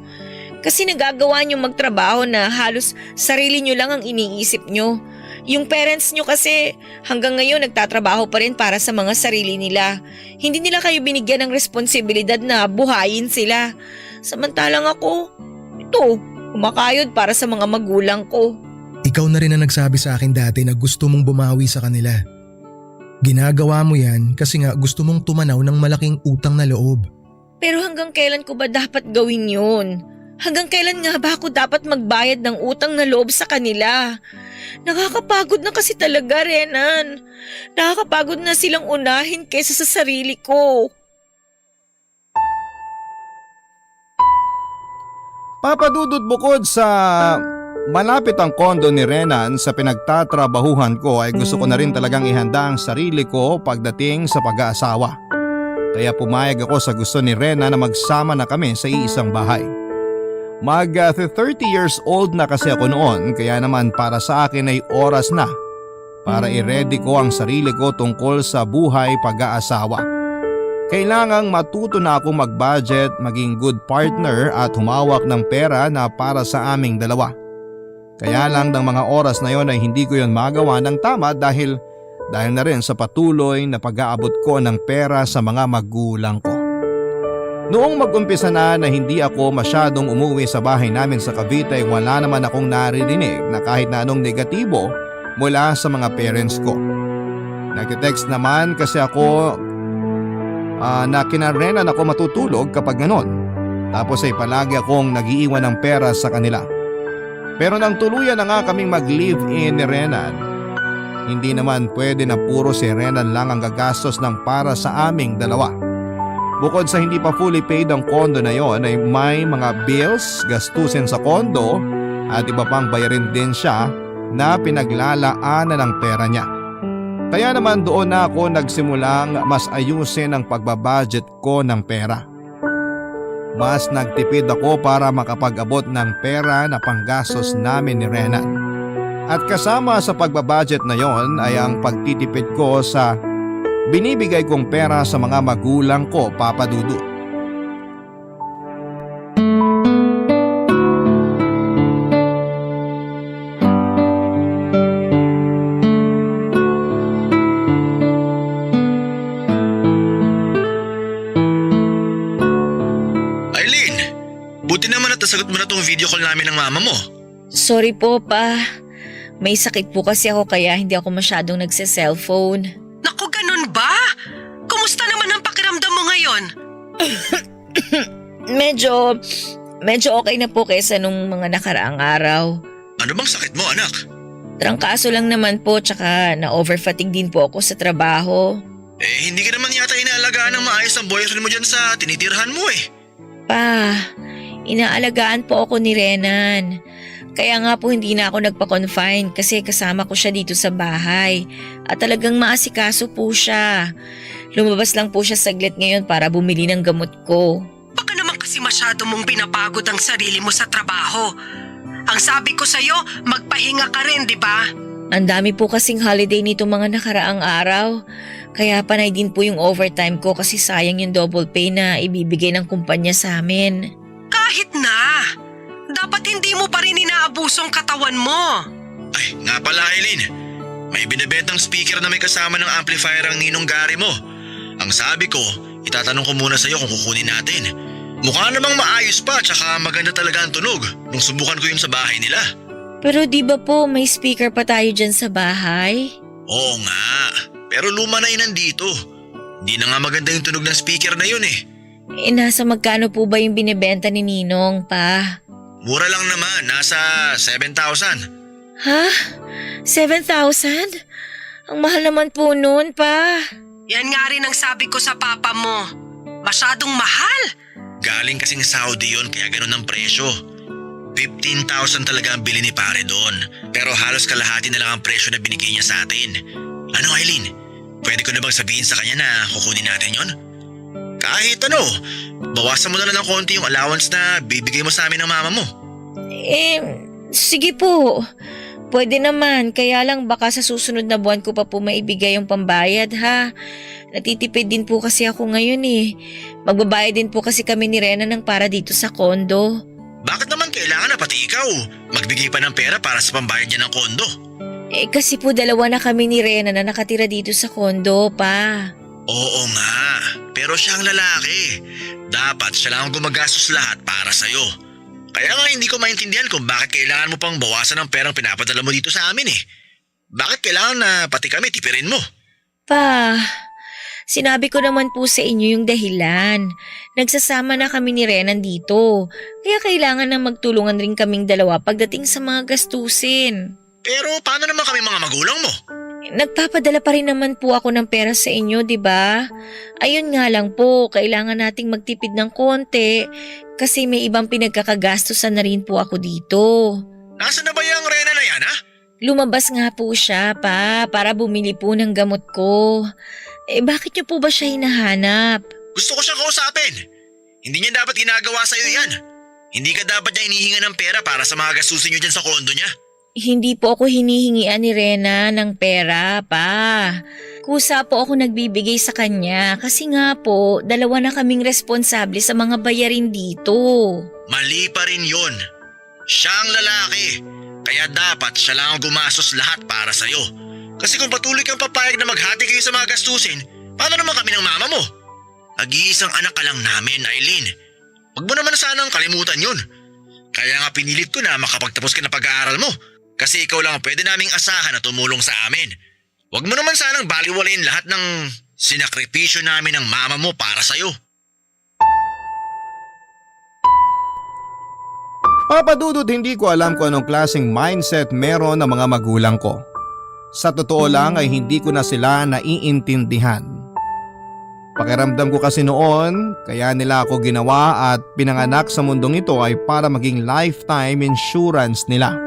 Kasi nagagawa nyo magtrabaho na halos sarili nyo lang ang iniisip nyo. Yung parents nyo kasi hanggang ngayon nagtatrabaho pa rin para sa mga sarili nila. Hindi nila kayo binigyan ng responsibilidad na buhayin sila. Samantalang ako, ito, kumakayod para sa mga magulang ko. Ikaw na rin ang nagsabi sa akin dati na gusto mong bumawi sa kanila. Ginagawa mo yan kasi nga gusto mong tumanaw ng malaking utang na loob. Pero hanggang kailan ko ba dapat gawin yun? Hanggang kailan nga ba ako dapat magbayad ng utang na loob sa kanila? Nakakapagod na kasi talaga, Renan. Nakakapagod na silang unahin kaysa sa sarili ko. Papadudot bukod sa malapit ang kondo ni Renan sa pinagtatrabahuhan ko ay gusto ko na rin talagang ihanda ang sarili ko pagdating sa pag-aasawa. Kaya pumayag ako sa gusto ni Renan na magsama na kami sa iisang bahay. Mag 30 years old na kasi ako noon kaya naman para sa akin ay oras na para i-ready ko ang sarili ko tungkol sa buhay pag-aasawa. Kailangang matuto na akong mag-budget, maging good partner at humawak ng pera na para sa aming dalawa. Kaya lang ng mga oras na yon ay hindi ko yon magawa ng tama dahil na rin sa patuloy na pag-aabot ko ng pera sa mga magulang ko. Noong mag-umpisa na hindi ako masyadong umuwi sa bahay namin sa Cavite ay wala naman akong naririnig na kahit na anong negatibo mula sa mga parents ko. Nag-text naman kasi ako na kinarenan ako matutulog kapag ganon. Tapos ay palagi akong nag-iiwan ng pera sa kanila. Pero nang tuluyan na nga kaming mag-live-in ni Renan, hindi naman pwede na puro si Renan lang ang gagastos ng para sa aming dalawa. Bukod sa hindi pa fully paid ang kondo na yon ay may mga bills, gastusin sa kondo at iba pang bayarin din siya na pinaglalaanan ng pera niya. Kaya naman doon na ako nagsimulang mas ayusin ang pagbabudget ko ng pera. Mas nagtipid ako para makapag-abot ng pera na panggastos namin ni Renan. At kasama sa pagbabudget na yon ay ang pagtitipid ko sa binibigay kong pera sa mga magulang ko, Papa Dudut. Arlene, buti naman at nasagot mo na tong video call namin ng mama mo. Sorry po, Pa. May sakit po kasi ako kaya hindi ako masyadong nagse-cellphone. Naku, ganun ba? Kumusta naman ang pakiramdam mo ngayon? Medyo okay na po kaysa nung mga nakaraang araw. Ano bang sakit mo, anak? Trangkaso lang naman po tsaka na-overfatigue din po ako sa trabaho. Hindi ka naman yata inaalagaan ng maayos ang boyfriend mo dyan sa tinitirhan mo eh. Pa, inaalagaan po ako ni Renan. Kaya nga po hindi na ako nagpa-confine kasi kasama ko siya dito sa bahay. At talagang maasikaso po siya. Lumabas lang po siya saglit ngayon para bumili ng gamot ko. Baka naman kasi masyado mong pinapagod ang sarili mo sa trabaho. Ang sabi ko sa'yo, magpahinga ka rin, di ba? Ang dami po kasing holiday nito mga nakaraang araw. Kaya panay din po yung overtime ko kasi sayang yung double pay na ibibigay ng kumpanya sa amin. Kahit na. Dapat hindi mo pa rin inaabusong katawan mo. Ay, nga pala Eileen. May binibentang speaker na may kasama ng amplifier ang ninong Gary mo. Ang sabi ko, itatanong ko muna sa'yo kung kukunin natin. Mukha namang maayos pa tsaka maganda talaga ang tunog nung subukan ko yun sa bahay nila. Pero di ba po may speaker pa tayo dyan sa bahay? Oo nga, pero luma na yun nandito. Hindi na nga maganda yung tunog ng speaker na yun eh. Nasa magkano po ba yung binibenta ni Ninong, pa? Mura lang naman, nasa 7,000. Ha? 7,000? Ang mahal naman po nun, pa. Yan nga rin ang sabi ko sa papa mo. Masyadong mahal. Galing kasing Saudi yun kaya ganun ang presyo. 15,000 talaga ang bili ni pare doon. Pero halos kalahati na lang ang presyo na binigay niya sa atin. Ano Eileen? Pwede ko na bang sabihin sa kanya na kukunin natin yon? Kahit ano, bawasan mo na lang ng konti yung allowance na bibigay mo sa amin ng mama mo. Sige po. Pwede naman, kaya lang baka sa susunod na buwan ko pa po maibigay yung pambayad ha. Natitipid din po kasi ako ngayon eh. Magbabayad din po kasi kami ni Rena ng para dito sa kondo. Bakit naman kailangan na pati ikaw magbigay pa ng pera para sa pambayad niya ng kondo? Kasi po dalawa na kami ni Rena na nakatira dito sa kondo, pa. Oo nga, pero siya ang lalaki. Dapat siya lang ang gumagastos lahat para sa'yo. Kaya nga hindi ko maintindihan kung bakit kailangan mo pang bawasan ang perang pinapadala mo dito sa amin eh. Bakit kailangan na pati kami tipirin mo? Pa, sinabi ko naman po sa inyo yung dahilan. Nagsasama na kami ni Renan dito. Kaya kailangan na magtulungan rin kaming dalawa pagdating sa mga gastusin. Pero paano naman kami mga magulang mo? Nagpapadala pa rin naman po ako ng pera sa inyo, di ba? Ayun nga lang po, kailangan nating magtipid ng konti kasi may ibang pinagkakagastusan na rin po ako dito. Nasaan na ba yung Rena na yan ha? Lumabas nga po siya pa para bumili po ng gamot ko. Bakit niyo po ba siya hinahanap? Gusto ko siyang kausapin. Hindi niya dapat ginagawa sa'yo yan. Hindi ka dapat niya hinihinga ng pera para sa mga gastusin niyo dyan sa kondo niya. Hindi po ako hinihingian ni Rena ng pera, pa. Kusa po ako nagbibigay sa kanya kasi nga po, dalawa na kaming responsable sa mga bayarin dito. Mali pa rin yun. Siya ang lalaki. Kaya dapat siya lang ang gumastos lahat para sa'yo. Kasi kung patuloy kang papayag na maghati kayo sa mga gastusin, paano naman kami ng mama mo? Nag-iisang anak ka lang namin, Eileen. Huwag mo naman sanang kalimutan yun. Kaya nga pinilit ko na makapagtapos ka na pag-aaral mo. Kasi ikaw lang ang pwede naming asahan na tumulong sa amin. Huwag mo naman sanang baliwalain lahat ng sinakripisyo namin ng mama mo para sa'yo. Papadudod, hindi ko alam kung anong klaseng mindset meron ng mga magulang ko. Sa totoo lang ay hindi ko na sila naiintindihan. Pakiramdam ko kasi noon, kaya nila ako ginawa at pinanganak sa mundong ito ay para maging lifetime insurance nila.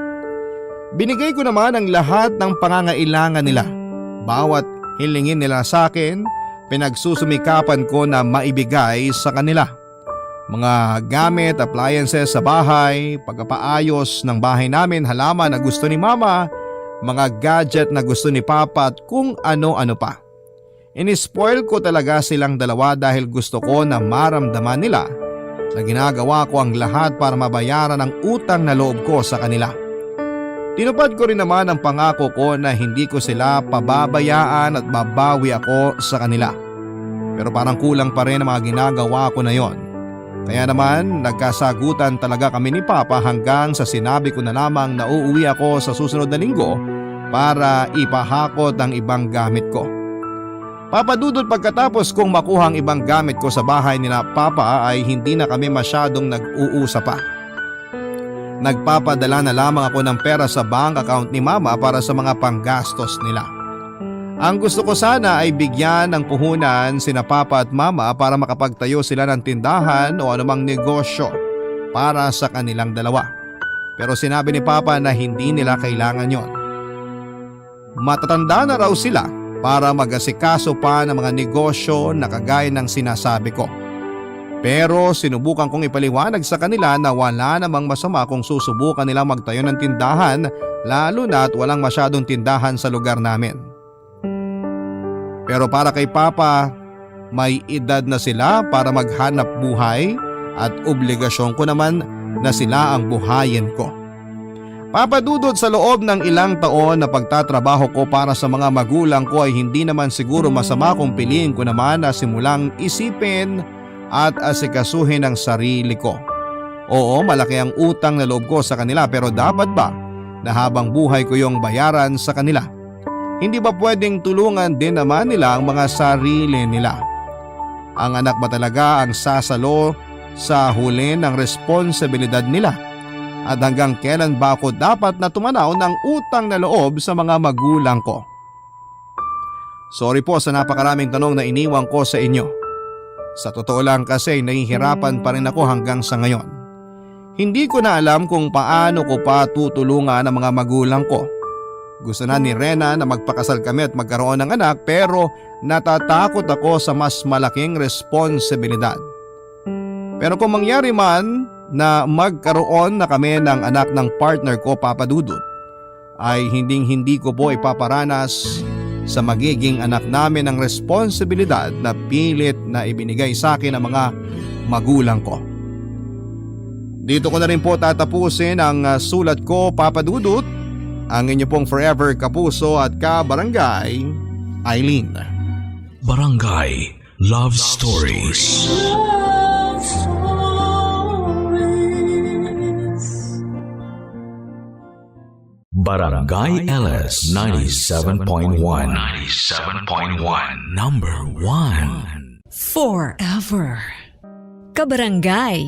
Binigay ko naman ang lahat ng pangangailangan nila. Bawat hilingin nila sa akin, pinagsusumikapan ko na maibigay sa kanila. Mga gamit, appliances sa bahay, pagpapaayos ng bahay namin, halaman na gusto ni mama, mga gadget na gusto ni papa at kung ano-ano pa. Inispoil ko talaga silang dalawa dahil gusto ko na maramdaman nila na ginagawa ko ang lahat para mabayaran ang utang na loob ko sa kanila. Tinupad ko rin naman ang pangako ko na hindi ko sila pababayaan at babawi ako sa kanila. Pero parang kulang pa rin ang mga ginagawa ko na yon. Kaya naman nagkasagutan talaga kami ni Papa hanggang sa sinabi ko na lamang na uuwi ako sa susunod na linggo para ipahakot ang ibang gamit ko. Papadudod, pagkatapos kong makuha ang ibang gamit ko sa bahay ni Papa ay hindi na kami masyadong nag-uusap pa. Nagpapadala na lamang ako ng pera sa bank account ni mama para sa mga panggastos nila. Ang gusto ko sana ay bigyan ng puhunan sina papa at mama para makapagtayo sila ng tindahan o anumang negosyo para sa kanilang dalawa. Pero sinabi ni papa na hindi nila kailangan yon. Matatanda na raw sila para mag-asikaso pa ng mga negosyo na kagaya ng sinasabi ko. Pero sinubukan kong ipaliwanag sa kanila na wala namang masama kung susubukan nila magtayo ng tindahan, lalo na at walang masyadong tindahan sa lugar namin. Pero para kay Papa, may edad na sila para maghanap buhay at obligasyon ko naman na sila ang buhayin ko. Papa Dudut, sa loob ng ilang taon na pagtatrabaho ko para sa mga magulang ko ay hindi naman siguro masama kung piliin ko naman na simulang isipin at asikasuhin ang sarili ko. Oo, malaki ang utang na loob ko sa kanila, pero dapat ba na habang buhay ko yung bayaran sa kanila? Hindi ba pwedeng tulungan din naman nila ang mga sarili nila? Ang anak ba talaga ang sasalo sa huli ng responsibilidad nila? At hanggang kailan ba ako dapat na tumanaw ng utang na loob sa mga magulang ko? Sorry po sa napakaraming tanong na iniwan ko sa inyo. Sa totoo lang kasi nahihirapan pa rin ako hanggang sa ngayon. Hindi ko na alam kung paano ko pa tutulungan ang mga magulang ko. Gusto na ni Rena na magpakasal kami at magkaroon ng anak, pero natatakot ako sa mas malaking responsibilidad. Pero kung mangyari man na magkaroon na kami ng anak ng partner ko, Papa Dudut, ay hindi ko po ipaparanas sa magiging anak namin ang responsibilidad na pilit na ibinigay sa akin ng mga magulang ko. Dito ko na rin po tatapusin ang sulat ko, Papa Dudut. Ang inyo pong forever kapuso at kabarangay, Eileen. Barangay Love Stories. Barangay LS 97.1. 97.1. Number 1. Forever. Kabarangay,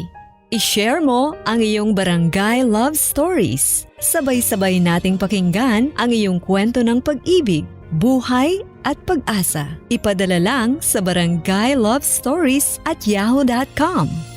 i-share mo ang iyong barangay love stories. Sabay-sabay nating pakinggan ang iyong kwento ng pag-ibig, buhay at pag-asa. Ipadala lang sa barangaylovestories@yahoo.com.